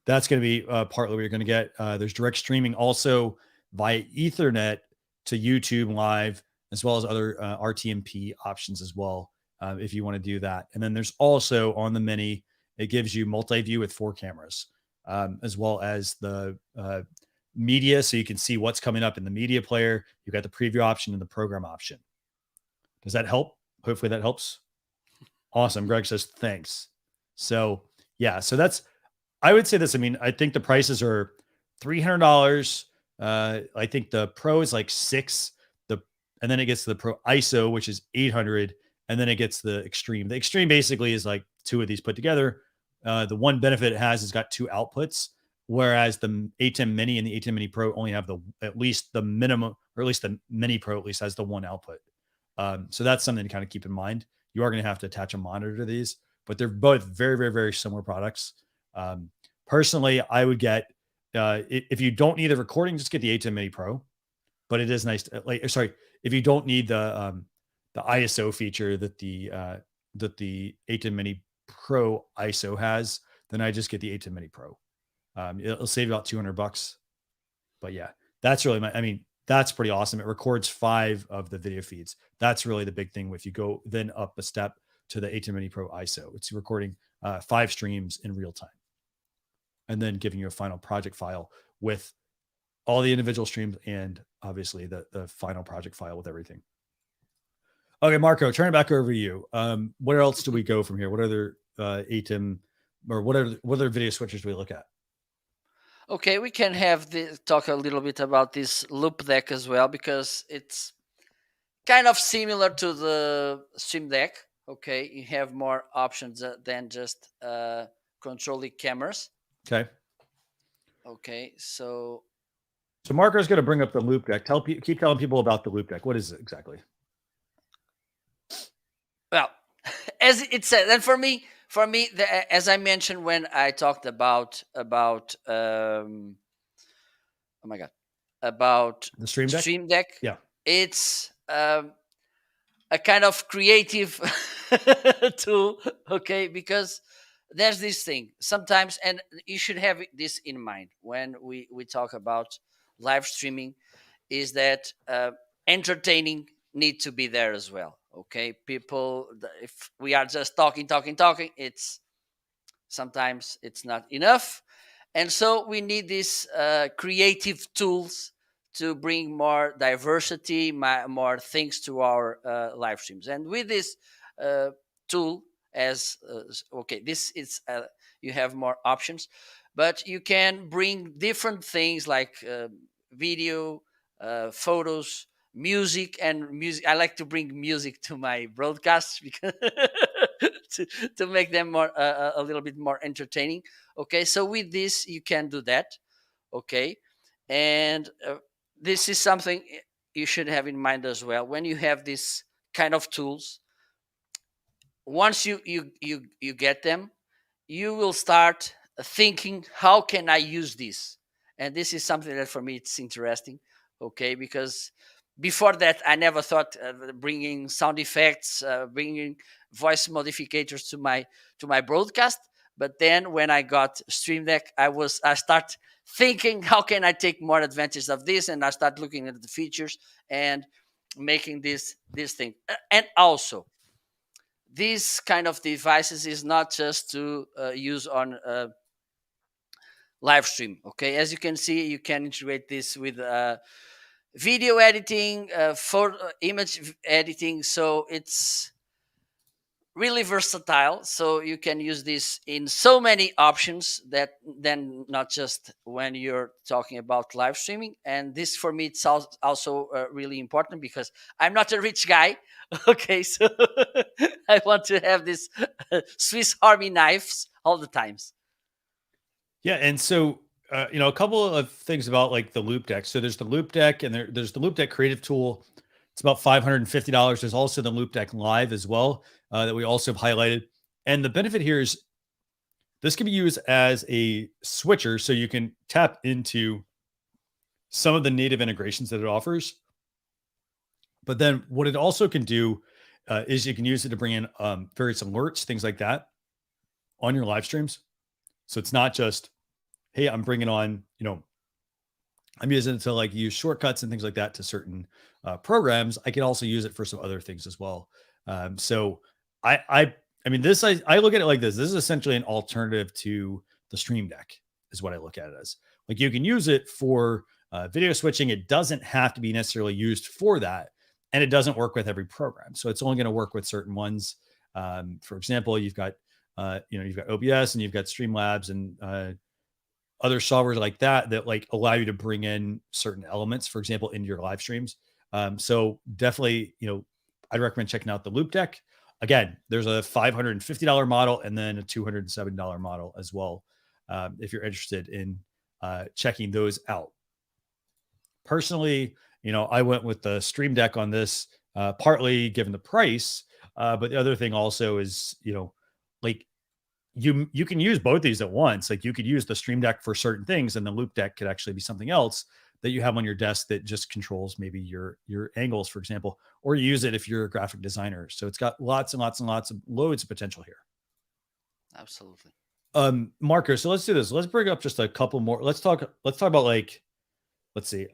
That's going to be partly what you're going to get. There's direct streaming also via Ethernet to YouTube Live, as well as other RTMP options as well, if you want to do that. And then there's also on the Mini, it gives you multi-view with 4 cameras, as well as the media, so you can see what's coming up in the media player. You've got the preview option and the program option. Does that help? Hopefully that helps. Awesome. Greg says, thanks. So yeah, so I would say this. I mean, I think the prices are $300. I think the Pro is like $600. And then it gets to the Pro ISO, which is $800. And then it gets the Extreme. The Extreme basically is like 2 of these put together. The one benefit it has is got 2 outputs, whereas the Atm Mini and the Atm Mini Pro only have at least the minimum, or at least the Mini Pro at least has the 1 output. So that's something to kind of keep in mind. You are going to have to attach a monitor to these, but they're both very, very, very similar products. Personally, I would get, if you don't need the recording, just get the Atm Mini Pro. But it is nice to, if you don't need the ISO feature that the Atm Mini Pro ISO has, then I just get the Atm Mini Pro. It'll save about $200. But yeah, That's really I mean, that's pretty awesome. It records 5 of the video feeds. That's really the big thing. If you go then up a step to the Atm Mini Pro ISO, it's recording 5 streams in real time, and then giving you a final project file with all the individual streams and obviously the final project file with everything. Okay, Marco, turn it back over to you. Where else do we go from here? What other ATEM or what other video switchers do we look at? Okay, we can talk a little bit about this loop deck as well, because it's kind of similar to the Stream Deck. Okay, you have more options than just controlling cameras. Okay. Okay, so Marco's going to bring up the loop deck. Keep telling people about the loop deck. What is it exactly? Well, as it said, and for me, as I mentioned when I talked about oh my god, about The Stream Deck. Stream Deck, Yeah, it's a kind of creative tool. Okay, because there's this thing sometimes, and you should have this in mind when we talk about live streaming, is that entertaining need to be there as well. Okay, people, if we are just talking, it's sometimes it's not enough, and so we need these creative tools to bring more diversity, more things to our live streams. And with this tool, as okay, this is you have more options, but you can bring different things like video, photos, music. I like to bring music to my broadcasts because to make them more a little bit more entertaining. Okay, so with this you can do that. Okay, and this is something you should have in mind as well when you have this kind of tools. Once you get them, you will start thinking, how can I use this? And this is something that for me it's interesting. Okay, because before that I never thought bringing sound effects, bringing voice modificators to my broadcast. But then when I got Stream Deck, I start thinking, how can I take more advantage of this? And I start looking at the features and making this thing. And also, these kind of devices is not just to use on live stream. Okay, as you can see, you can integrate this with video editing, for image editing. So it's really versatile. So you can use this in so many options that then not just when you're talking about live streaming. And this for me it's also really important because I'm not a rich guy. Okay, so I want to have this Swiss Army knives all the times. Yeah, and so a couple of things about like the loop deck. So there's the loop deck, and there's the loop deck creative tool. It's about $550. There's also the loop deck live as well that we also have highlighted. And the benefit here is this can be used as a switcher, so you can tap into some of the native integrations that it offers. But then what it also can do is you can use it to bring in various alerts, things like that on your live streams. So it's not just, hey, I'm bringing on, I'm using it to like use shortcuts and things like that to certain programs. I can also use it for some other things as well. So I mean, this, I look at it like this. This is essentially an alternative to the Stream Deck is what I look at it as. Like you can use it for video switching. It doesn't have to be necessarily used for that. And it doesn't work with every program. So it's only going to work with certain ones. For example, you've got OBS and you've got Streamlabs and other softwares like that like allow you to bring in certain elements, for example, into your live streams. So definitely, I'd recommend checking out the Loop Deck. Again, there's a $550 model and then a $207 model as well. If you're interested in checking those out. Personally, I went with the Stream Deck on this, partly given the price. But the other thing also is, like you can use both these at once. Like you could use the Stream Deck for certain things, and the Loop Deck could actually be something else that you have on your desk that just controls maybe your angles, for example, or you use it if you're a graphic designer. So it's got lots and lots and lots of loads of potential here. Absolutely. Marco, so let's do this. Let's bring up just a couple more. Let's talk about like let's see.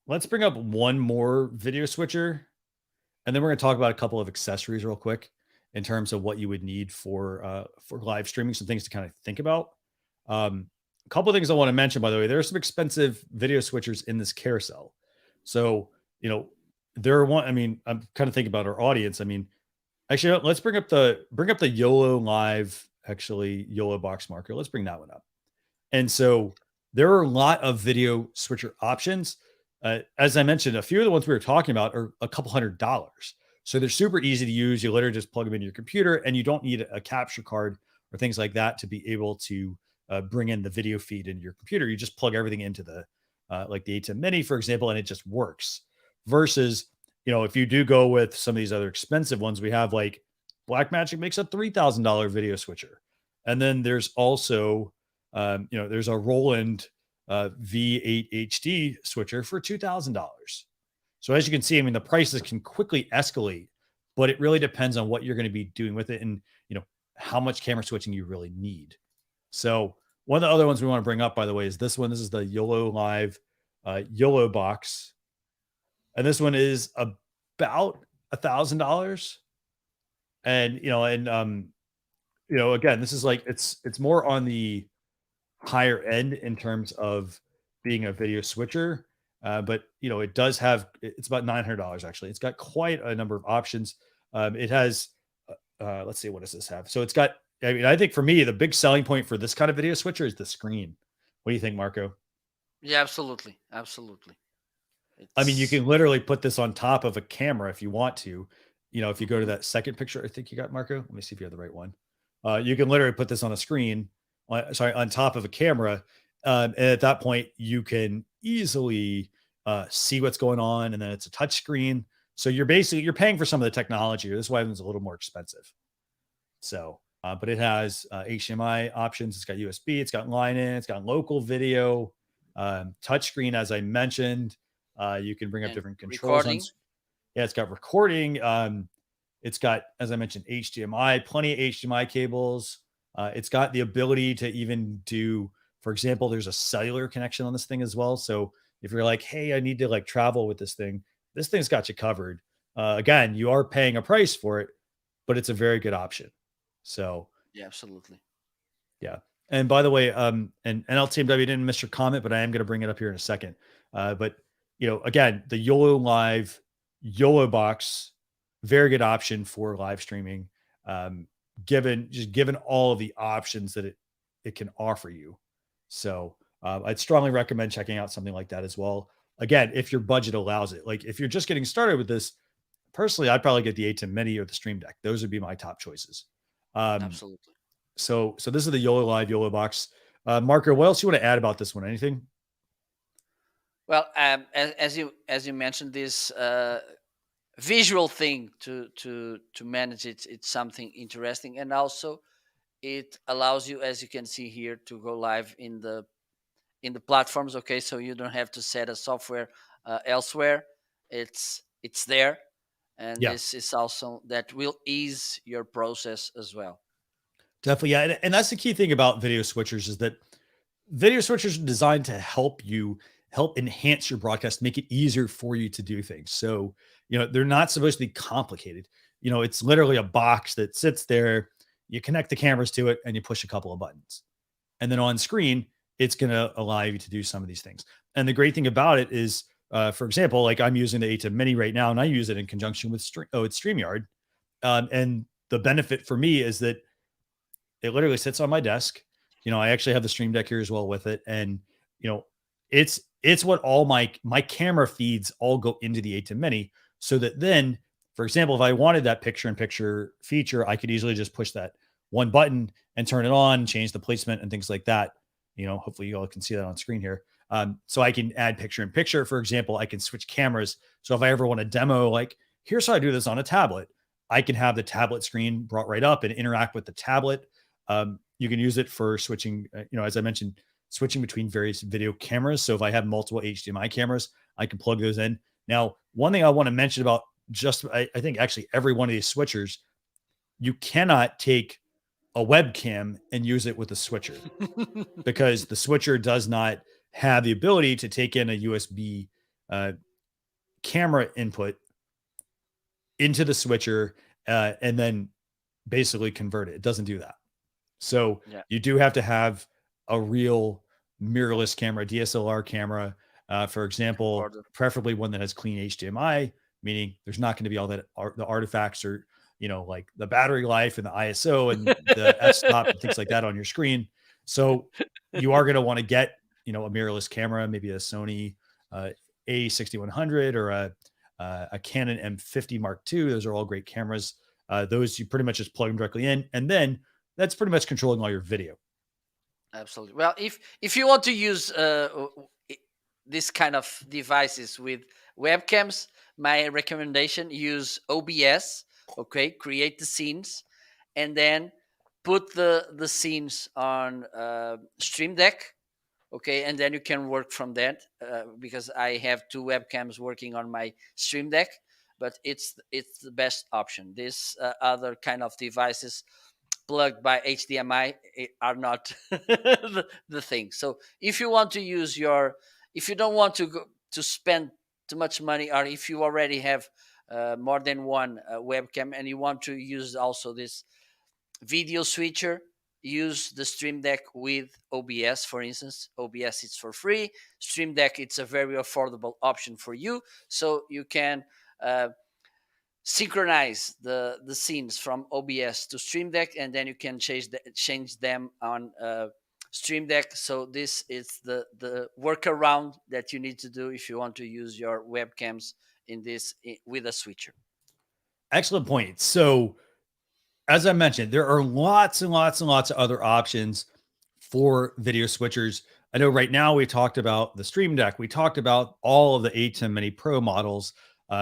Let's bring up one more video switcher, and then we're going to talk about a couple of accessories real quick in terms of what you would need for live streaming. Some things to kind of think about. A couple of things I want to mention, by the way. There are some expensive video switchers in this carousel. So you know, there are one. I mean, I'm kind of thinking about our audience. I mean, actually, let's bring up the YOLO Live, actually YOLO box marker. Let's bring that one up. And so there are a lot of video switcher options. As I mentioned, a few of the ones we were talking about are a couple $100s. So they're super easy to use. You literally just plug them into your computer, and you don't need a capture card or things like that to be able to bring in the video feed into your computer. You just plug everything into the like the ATM Mini, for example, and it just works. Versus, if you do go with some of these other expensive ones, we have like Blackmagic makes a $3,000 video switcher, and then there's also there's a Roland V8 HD switcher for $2,000. So as you can see, I mean, the prices can quickly escalate, but it really depends on what you're going to be doing with it, and how much camera switching you really need. So one of the other ones we want to bring up, by the way, is this one. This is the YOLO Live YOLO box, and this one is about $1,000. And again, this is like it's more on the higher end in terms of being a video switcher. But it does have, it's about $900 actually. It's got quite a number of options. It has, let's see, what does this have? So it's got, I mean, I think for me, the big selling point for this kind of video switcher is the screen. What do you think, Marco? Yeah, absolutely, absolutely. I mean, you It's can literally put this on top of a camera if you want to. If you go to that second picture, I think you got, Marco. Let me see if you have the right one. You can literally put this on a screen, on top of a camera. And at that point, you can easily see what's going on, and then it's a touch screen. So you're paying for some of the technology. This is why it's a little more expensive. So, but it has HDMI options. It's got USB. It's got line in. It's got local video, touch screen, as I mentioned. You can bring up and different controls on. recording. Yeah, it's got recording. It's got, as I mentioned, HDMI, plenty of HDMI cables. It's got the ability to even do, for example, there's a cellular connection on this thing as well. So if you're like, hey, I need to like travel with this thing's got you covered. Again, you are paying a price for it, but it's a very good option. So Yeah, absolutely. yeah. And by the way, and NLTMW didn't miss your comment, but I am going to bring it up here in a second. But again, the YOLO Live YOLO box, very good option for live streaming. Given all of the options that it can offer you. So I'd strongly recommend checking out something like that as well. Again, if your budget allows it. Like if you're just getting started with this, personally, I'd probably get the ATEM Mini or the Stream Deck. Those would be my top choices. Um, Absolutely. so this is the YOLO Live YOLO box. Marco, what else you want to add about this one? Anything? Well, as you mentioned, this visual thing to manage it, it's something interesting, and also it allows you, as you can see here, to go live in the platforms. Okay, so you don't have to set a software elsewhere. It's there, and Yeah, this is also that will ease your process as well. definitely. Yeah. And that's the key thing about video switchers is that video switchers are designed to help enhance your broadcast, make it easier for you to do things. So, they're not supposed to be complicated. It's literally a box that sits there. You connect the cameras to it and you push a couple of buttons. And then on screen, it's going to allow you to do some of these things. And the great thing about it is, for example, like I'm using the ATEM Mini right now, and I use it in conjunction with it's StreamYard. And the benefit for me is that it literally sits on my desk. I actually have the Stream Deck here as well with it, and you know, it's what all my camera feeds all go into the ATEM Mini, so that then, for example, if I wanted that picture-in-picture feature, I could easily just push that one button and turn it on, change the placement and things like that. Hopefully you all can see that on screen here. So I can add picture-in-picture. For example, I can switch cameras. So if I ever want to demo, like, here's how I do this on a tablet, I can have the tablet screen brought right up and interact with the tablet. You can use it for switching, as I mentioned, switching between various video cameras. So if I have multiple HDMI cameras, I can plug those in. Now, one thing I want to mention about I think actually every one of these switchers, you cannot take a webcam and use it with a switcher, because the switcher does not have the ability to take in a USB uh, camera input into the switcher and then basically convert it. It doesn't do that. So Yeah, you do have to have a real mirrorless camera, DSLR camera, for example, important. preferably one that has clean HDMI, meaning there's not going to be all that the artifacts or like the battery life and the ISO and the f-stop and things like that on your screen. So you are going to want to get a mirrorless camera, maybe a Sony uh, A6100 or a Canon M50 Mark II. Those are all great cameras. Those you pretty much just plug them directly in, and then that's pretty much controlling all your video. Absolutely. Well, if you want to use this kind of devices with webcams, my recommendation, use OBS. Okay, create the scenes, and then put the scenes on Stream Deck. Okay, and then you can work from that, because I have two webcams working on my Stream Deck, but it's the best option. This other kind of devices plugged by HDMI are not the thing. So if you want to use if you don't want to to spend too much money, or if you already have more than one webcam and you want to use also this video switcher, use the Stream Deck with OBS. For instance, OBS is for free. Stream Deck, it's a very affordable option for you, so you can synchronize the scenes from OBS to Stream Deck, and then you can change them on Stream Deck. So this is the workaround that you need to do if you want to use your webcams with a switcher. Excellent point. So, as I mentioned, there are lots and lots and lots of other options for video switchers. I know right now we talked about the Stream Deck. We talked about all of the Atm Mini Pro models.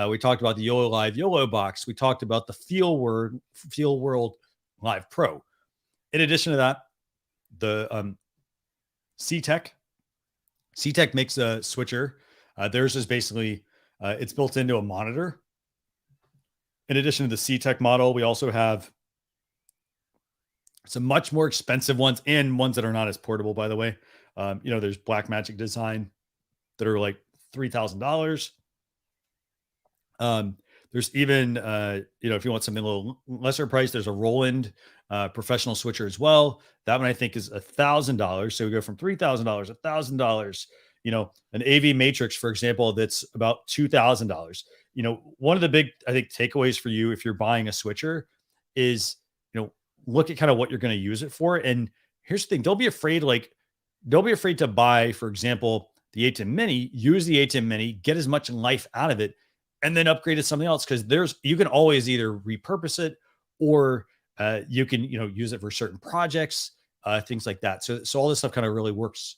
We talked about the YOLO Live YOLO box. We talked about the Feel World Live Pro. In addition to that, the C-Tech makes a switcher. Theirs is basically it's built into a monitor. In addition to the C-Tech model, we also have some much more expensive ones and ones that are not as portable, by the way. There's Blackmagic Design that are like $3,000. There's even, if you want something a little lesser price, there's a Roland professional switcher as well. That one I think is $1,000. So we go from $3,000, $1,000. An AV Matrix, for example, that's about $2,000. One of the big, I think, takeaways for you if you're buying a switcher is, look at kind of what you're going to use it for. And here's the thing: don't be afraid to buy, for example, the Atm Mini. Use the Atm Mini, get as much life out of it, and then upgrade to something else, because you can always either repurpose it or you can use it for certain projects, things like that. So all this stuff kind of really works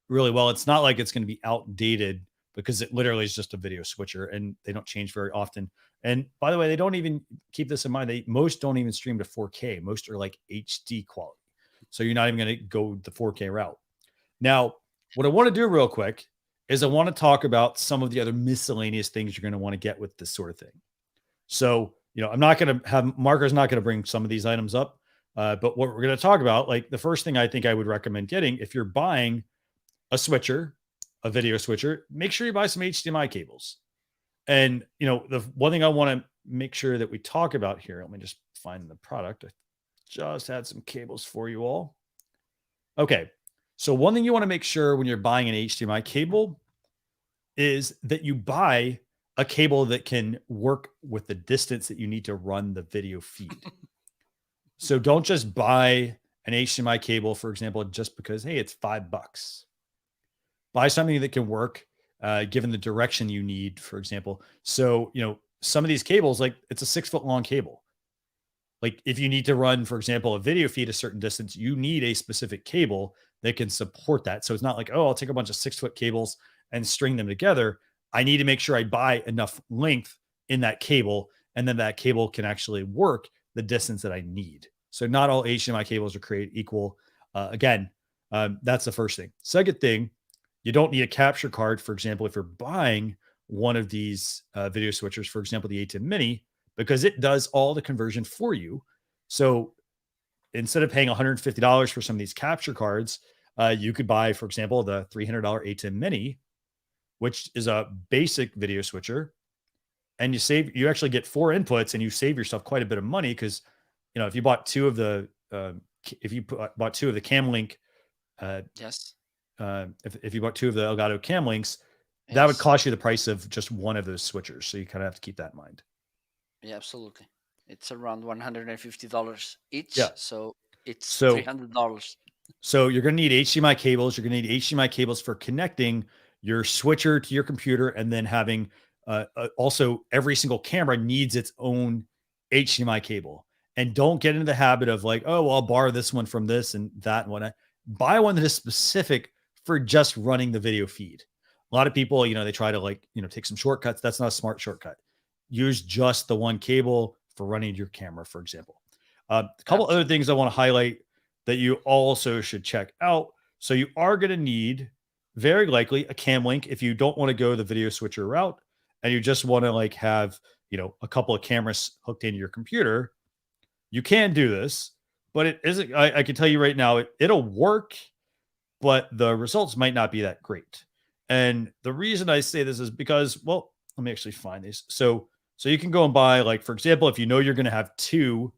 really well. It's not like it's going to be outdated, because it literally is just a video switcher and they don't change very often. And by the way, they don't even keep this in mind. Most don't even stream to 4K. Most are like HD quality. So you're not even going to go the 4K route. Now, what I want to do real quick is I want to talk about some of the other miscellaneous things you're going to want to get with this sort of thing. So, I'm not going to have Marco's not going to bring some of these items up. But what we're going to talk about, like the first thing I think I would recommend getting, if you're buying a switcher, a video switcher, make sure you buy some HDMI cables. And, the one thing I want to make sure that we talk about here, let me just find the product. I just had some cables for you all. Okay. So one thing you want to make sure when you're buying an HDMI cable is that you buy a cable that can work with the distance that you need to run the video feed. So don't just buy an HDMI cable, for example, just because, hey, it's $5. Buy something that can work given the direction you need, for example. So, some of these cables, like it's a 6-foot long cable. Like if you need to run, for example, a video feed a certain distance, you need a specific cable that can support that. So it's not like, oh, I'll take a bunch of 6-foot cables and string them together. I need to make sure I buy enough length in that cable, and then that cable can actually work the distance that I need. So not all HDMI cables are created equal. That's the first thing. Second thing, you don't need a capture card. For example, if you're buying one of these video switchers, for example, the Atm Mini, because it does all the conversion for you. So instead of paying $150 for some of these capture cards, You could buy, for example, the $300 Atm Mini, which is a basic video switcher, and you actually get 4 inputs, and you save yourself quite a bit of money because, if you bought two of the bought two of the Cam Link, uh, Yes. if you bought two of the Elgato Cam Links, that would Yes. cost you the price of just one of those switchers. So you kind of have to keep that in mind. Yeah, absolutely. It's around $150 each, Yeah. so it's So $300. So you're going to need HDMI cables. You're going to need HDMI cables for connecting your switcher to your computer, and then having also every single camera needs its own HDMI cable. And don't get into the habit of like, oh, well, I'll borrow this one from this and that and whatnot. Buy one that is specific for just running the video feed. A lot of people, they try to take some shortcuts. That's not a smart shortcut. Use just the one cable for running your camera, for example. A couple other Absolutely. things I want to highlight that you also should check out. So you are going to need very likely a cam link if you don't want to go the video switcher route and you just want to have, a couple of cameras hooked into your computer. You can do this, but it isn't, I can tell you right now, it'll work, but the results might not be that great. And the reason I say this is because, well, let me actually find these. So you can go and buy, like, for example, if you know you're going to have two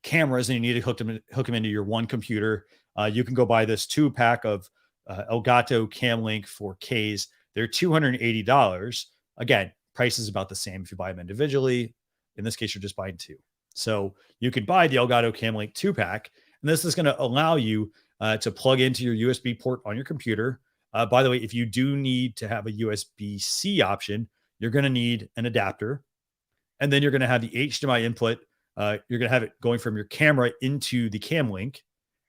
cameras and you need to hook them into your one computer, you can go buy this 2-pack of Elgato Cam Link 4Ks. They're $280. Again, price is about the same if you buy them individually. In this case, you're just buying two. So you could buy the Elgato Cam Link 2-pack, and this is going to allow you to plug into your USB port on your computer. By the way, if you do need to have a USB-C option, you're going to need an adapter, and then you're going to have the HDMI input. You're going to have it going from your camera into the Cam Link,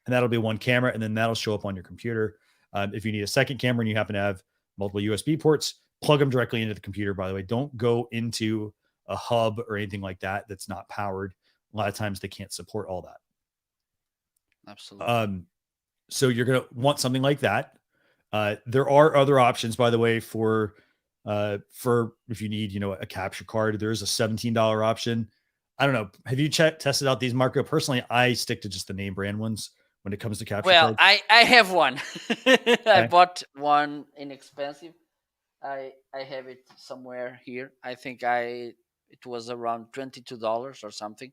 and that'll be one camera, and then that'll show up on your computer. If you need a second camera and you happen to have multiple USB ports, plug them directly into the computer. By the way, don't go into a hub or anything like that that's not powered. A lot of times they can't support all that. Absolutely. So you're going to want something like that. There are other options, by the way, for if you need, a capture card. There's a $17 option. I don't know. Have you tested out these, Marco? Personally, I stick to just the name brand ones when it comes to capture Well, cards. I have one. I Okay. bought one inexpensive. I have it somewhere here. I think it was around $22 or something.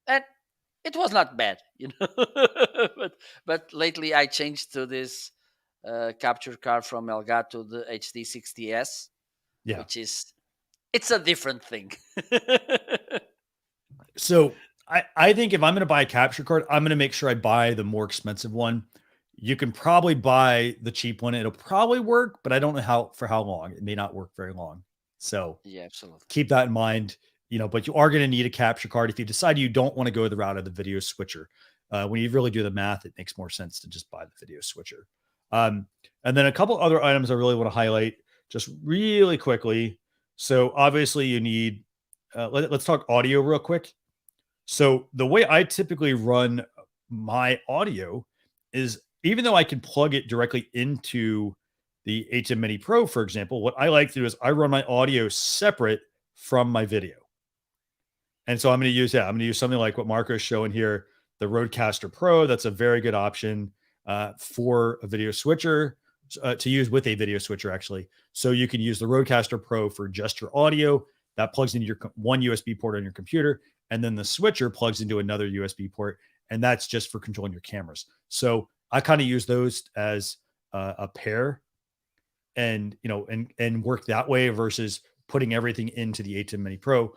And it was not bad, but lately I changed to this capture card from Elgato, the HD60S, Yeah. which it's a different thing. So I think if I'm going to buy a capture card, I'm going to make sure I buy the more expensive one. You can probably buy the cheap one. It'll probably work, but I don't know for how long. It may not work very long. So Yeah, absolutely. keep that in mind, but you are going to need a capture card if you decide you don't want to go the route of the video switcher. When you really do the math, it makes more sense to just buy the video switcher. And then a couple other items I really want to highlight just really quickly. So obviously you need, let's talk audio real quick. So the way I typically run my audio is, even though I can plug it directly into the Atm Mini Pro, for example, what I like to do is I run my audio separate from my video. And so I'm going to use something like what Marco's showing here, the Rodecaster Pro. That's a very good option for a video switcher, to use with a video switcher, actually. So you can use the Rodecaster Pro for just your audio. That plugs into your one USB port on your computer, and then the switcher plugs into another USB port, and that's just for controlling your cameras. So I kind of use those as a pair, and work that way versus putting everything into the Atm Mini Pro,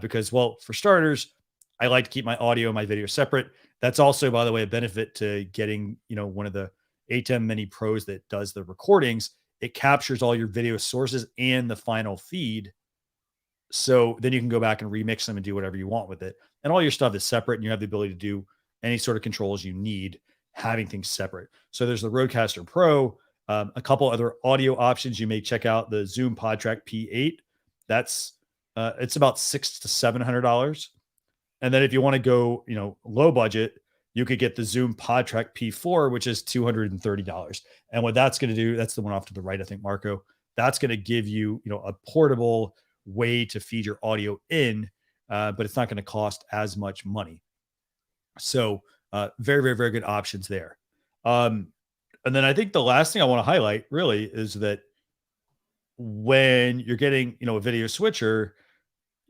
because, well, for starters, I like to keep my audio and my video separate. That's also, by the way, a benefit to getting one of the Atm Mini Pros that does the recordings. It captures all your video sources and the final feed, so then you can go back and remix them and do whatever you want with it. And all your stuff is separate, and you have the ability to do any sort of controls you need, having things separate. So there's the Rodecaster Pro. A couple other audio options you may check out: the Zoom PodTrack P8. That's it's about $600 to $700. And then if you want to go, low budget, you could get the Zoom PodTrack P4, which is $230. And what that's going to do, that's the one off to the right, I think, Marco. That's going to give you, a portable way to feed your audio in, but it's not going to cost as much money. So very, very, very good options there. And then I think the last thing I want to highlight really is that when you're getting, a video switcher,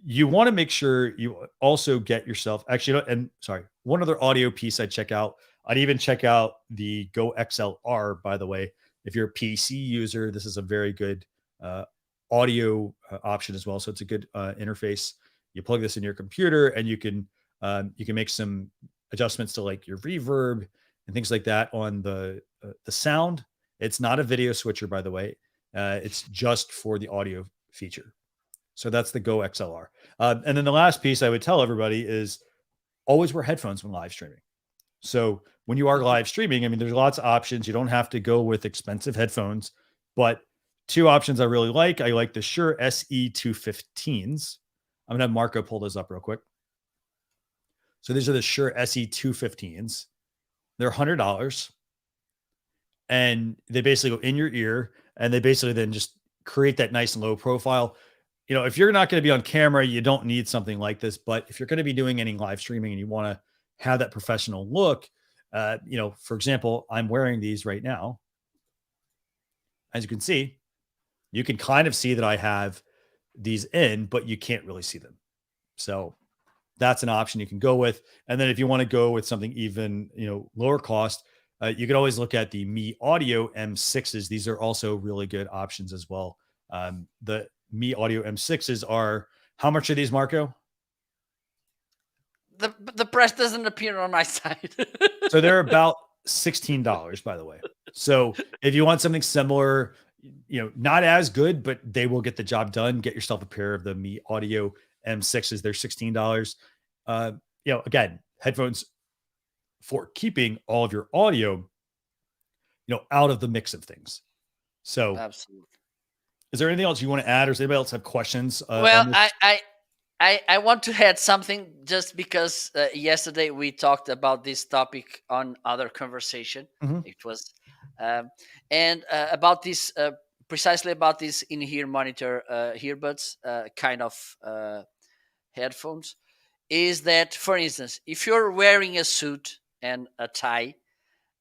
you want to make sure you also get yourself actually, and sorry, one other audio piece I'd check out. I'd even check out the Go XLR, by the way. If you're a PC user, this is a very good uh, audio option as well. So it's a good interface. You plug this in your computer, and you can make some adjustments to like your reverb and things like that on the sound. It's not a video switcher, by the way. It's just for the audio feature. So that's the Go XLR. And then the last piece I would tell everybody is always wear headphones when live streaming. So when you are live streaming, I mean, there's lots of options. You don't have to go with expensive headphones, but two options I really like. I like the Shure SE215s. I'm going to have Marco pull those up real quick. So these are the Shure SE215s. They're $100, and they basically go in your ear, and they basically then just create that nice low profile. If you're not going to be on camera, you don't need something like this. But if you're going to be doing any live streaming and you want to have that professional look, for example, I'm wearing these right now. As you can see, you can kind of see that I have these in, but you can't really see them. So that's an option you can go with. And then if you want to go with something even, lower cost, you can always look at the Mi Audio M6s. These are also really good options as well. The Mi Audio M6s are, how much are these, Marco? The price doesn't appear on my side. So they're about $16, by the way. So if you want something similar, not as good, but they will get the job done, get yourself a pair of the Mi Audio M6s. They're $16. Again, headphones for keeping all of your audio, out of the mix of things. So absolutely. Is there anything else you want to add, or does anybody else have questions? Well, I want to add something just because yesterday we talked about this topic on other conversation. Mm-hmm. It was and about this precisely about this in-ear monitor earbuds kind of headphones. Is that, for instance, if you're wearing a suit and a tie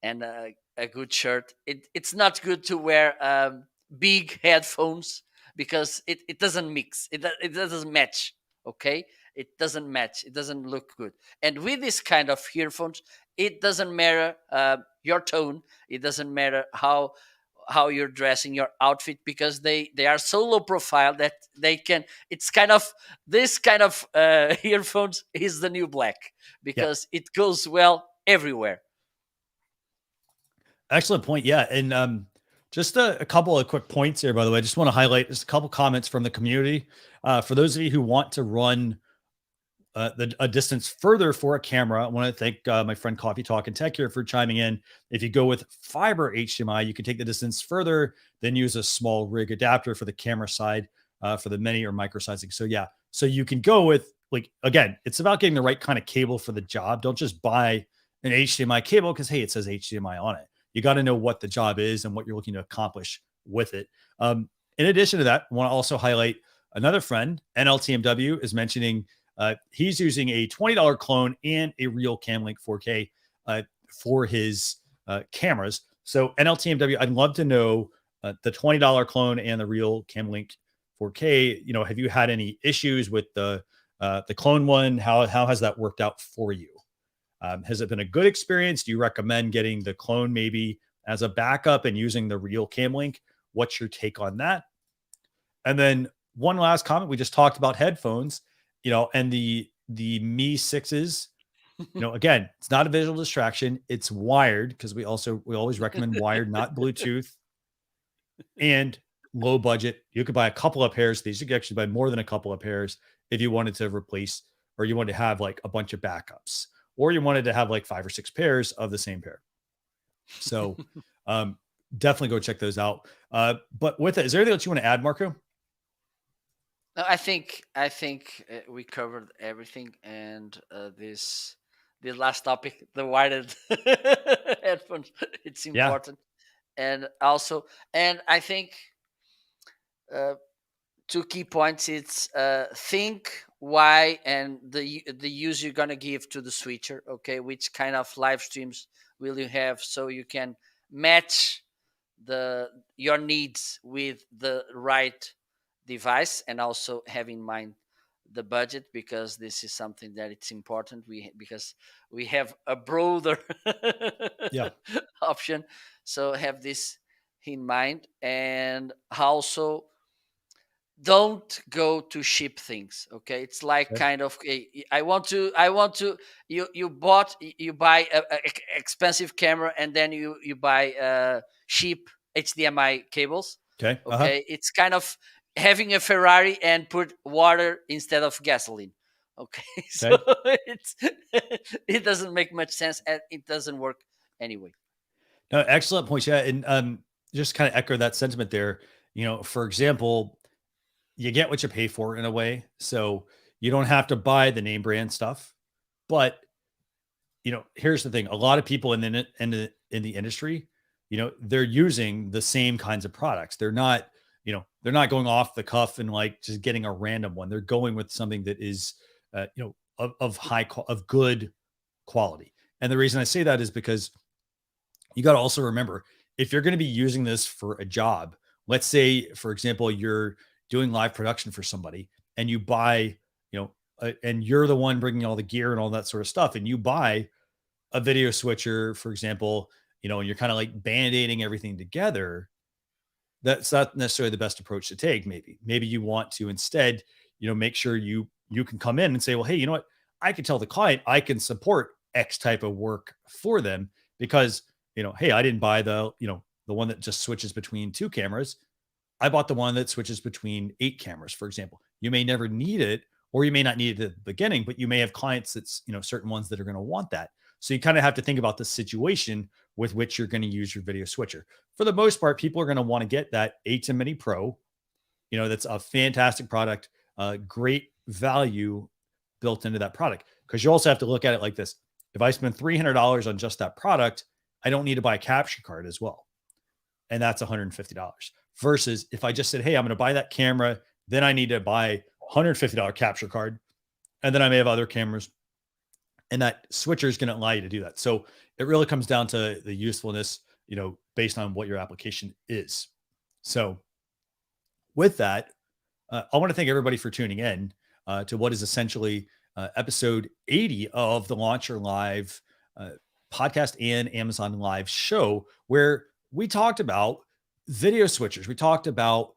and a good shirt, it's not good to wear big headphones because it doesn't mix. It doesn't match. Okay, it doesn't match. It doesn't look good. And with this kind of earphones, it doesn't matter your tone. It doesn't matter how you're dressing, your outfit, because they are so low profile that they can. It's kind of this kind of earphones is the new black because it goes well everywhere. Excellent point. Yeah. And just a couple of quick points here, by the way. I just want to highlight just a couple comments from the community. For those of you who want to run a distance further for a camera, I want to thank my friend Coffee Talk and Tech here for chiming in. If you go with fiber HDMI, you can take the distance further, then use a small rig adapter for the camera side for the mini or micro sizing. So yeah, so you can go with, like, again, it's about getting the right kind of cable for the job. Don't just buy an HDMI cable because, hey, it says HDMI on it. You got to know what the job is and what you're looking to accomplish with it. In addition to that, I want to also highlight another friend, NLTMW, is mentioning he's using a $20 clone and a real Camlink 4K for his cameras. So NLTMW, I'd love to know the $20 clone and the real Camlink 4K. Have you had any issues with the clone one? How has that worked out for you? Has it been a good experience? Do you recommend getting the clone maybe as a backup and using the real Camlink? What's your take on that? And then one last comment. We just talked about headphones, and the Mi 6s, again, it's not a visual distraction. It's wired, because we always recommend wired, not Bluetooth, and low budget. You could buy a couple of pairs of these. You could actually buy more than a couple of pairs if you wanted to replace, or you wanted to have like a bunch of backups, or you wanted to have like 5 or 6 pairs of the same pair. So definitely go check those out. But with it, is there anything else you want to add, Marco? No, I think we covered everything, and the last topic, the wired headphones, it's important, and I think 2 key points. It's think why and the use you're gonna give to the switcher. Okay, which kind of live streams will you have, so you can match your needs with the right device, and also have in mind the budget, because this is something that it's important, because we have a broader Yeah. option. So have this in mind. And also, don't go to cheap things. Okay, it's like Okay. kind of I want to you buy a expensive camera, and then you buy cheap HDMI cables. Okay. Uh-huh. Okay, it's kind of having a Ferrari and put water instead of gasoline. Okay, so Okay. it's it doesn't make much sense, and it doesn't work anyway. No, excellent points. Yeah. And just kind of echo that sentiment there. For example, you get what you pay for in a way. So you don't have to buy the name brand stuff. But here's the thing: a lot of people in the industry, they're using the same kinds of products. They're not going off the cuff and like just getting a random one. They're going with something that is, of good quality. And the reason I say that is because you got to also remember, if you're going to be using this for a job, let's say, for example, you're doing live production for somebody and you buy, and you're the one bringing all the gear and all that sort of stuff, and you buy a video switcher, for example, and you're kind of like band-aiding everything together. That's not necessarily the best approach to take. Maybe you want to instead, make sure you can come in and say, well, hey, you know what? I can tell the client I can support X type of work for them because, hey, I didn't buy the one that just switches between two cameras. I bought the one that switches between 8 cameras, for example. You may never need it, or you may not need it at the beginning, but you may have clients that's, certain ones that are going to want that. So you kind of have to think about the situation with which you're going to use your video switcher. For the most part, people are going to want to get that Atm Mini Pro. That's a fantastic product, great value built into that product. Because you also have to look at it like this: if I spend $300 on just that product, I don't need to buy a capture card as well, and that's $150. Versus if I just said, hey, I'm going to buy that camera, then I need to buy $150 capture card, and then I may have other cameras, and that switcher is going to allow you to do that. So it really comes down to the usefulness, based on what your application is. So with that, I want to thank everybody for tuning in to what is essentially episode 80 of the Launcher Live podcast and Amazon Live show, where we talked about video switchers. We talked about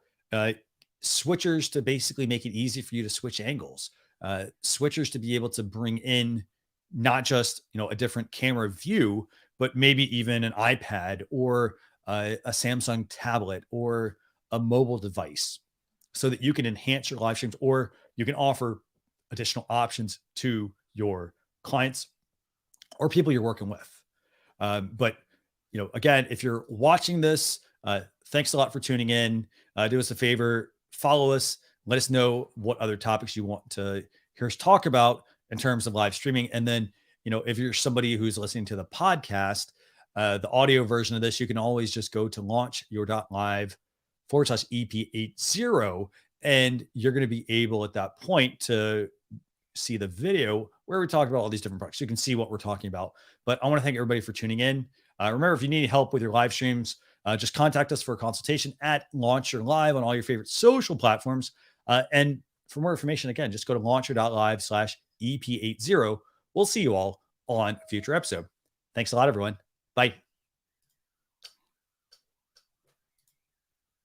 switchers to basically make it easy for you to switch angles, switchers to be able to bring in not just a different camera view, but maybe even an iPad or a Samsung tablet or a mobile device, so that you can enhance your live streams, or you can offer additional options to your clients or people you're working with. But again, if you're watching this, thanks a lot for tuning in. Do us a favor, follow us, let us know what other topics you want to hear us talk about in terms of live streaming. And then, if you're somebody who's listening to the podcast, the audio version of this, you can always just go to launchyour.live/EP80. And you're going to be able at that point to see the video where we talk about all these different products. You can see what we're talking about. But I want to thank everybody for tuning in. Remember, if you need help with your live streams, just contact us for a consultation at Launch Your Live on all your favorite social platforms. And for more information, again, just go to launcher.live/EP80. We'll see you all on a future episode. Thanks a lot, everyone. Bye.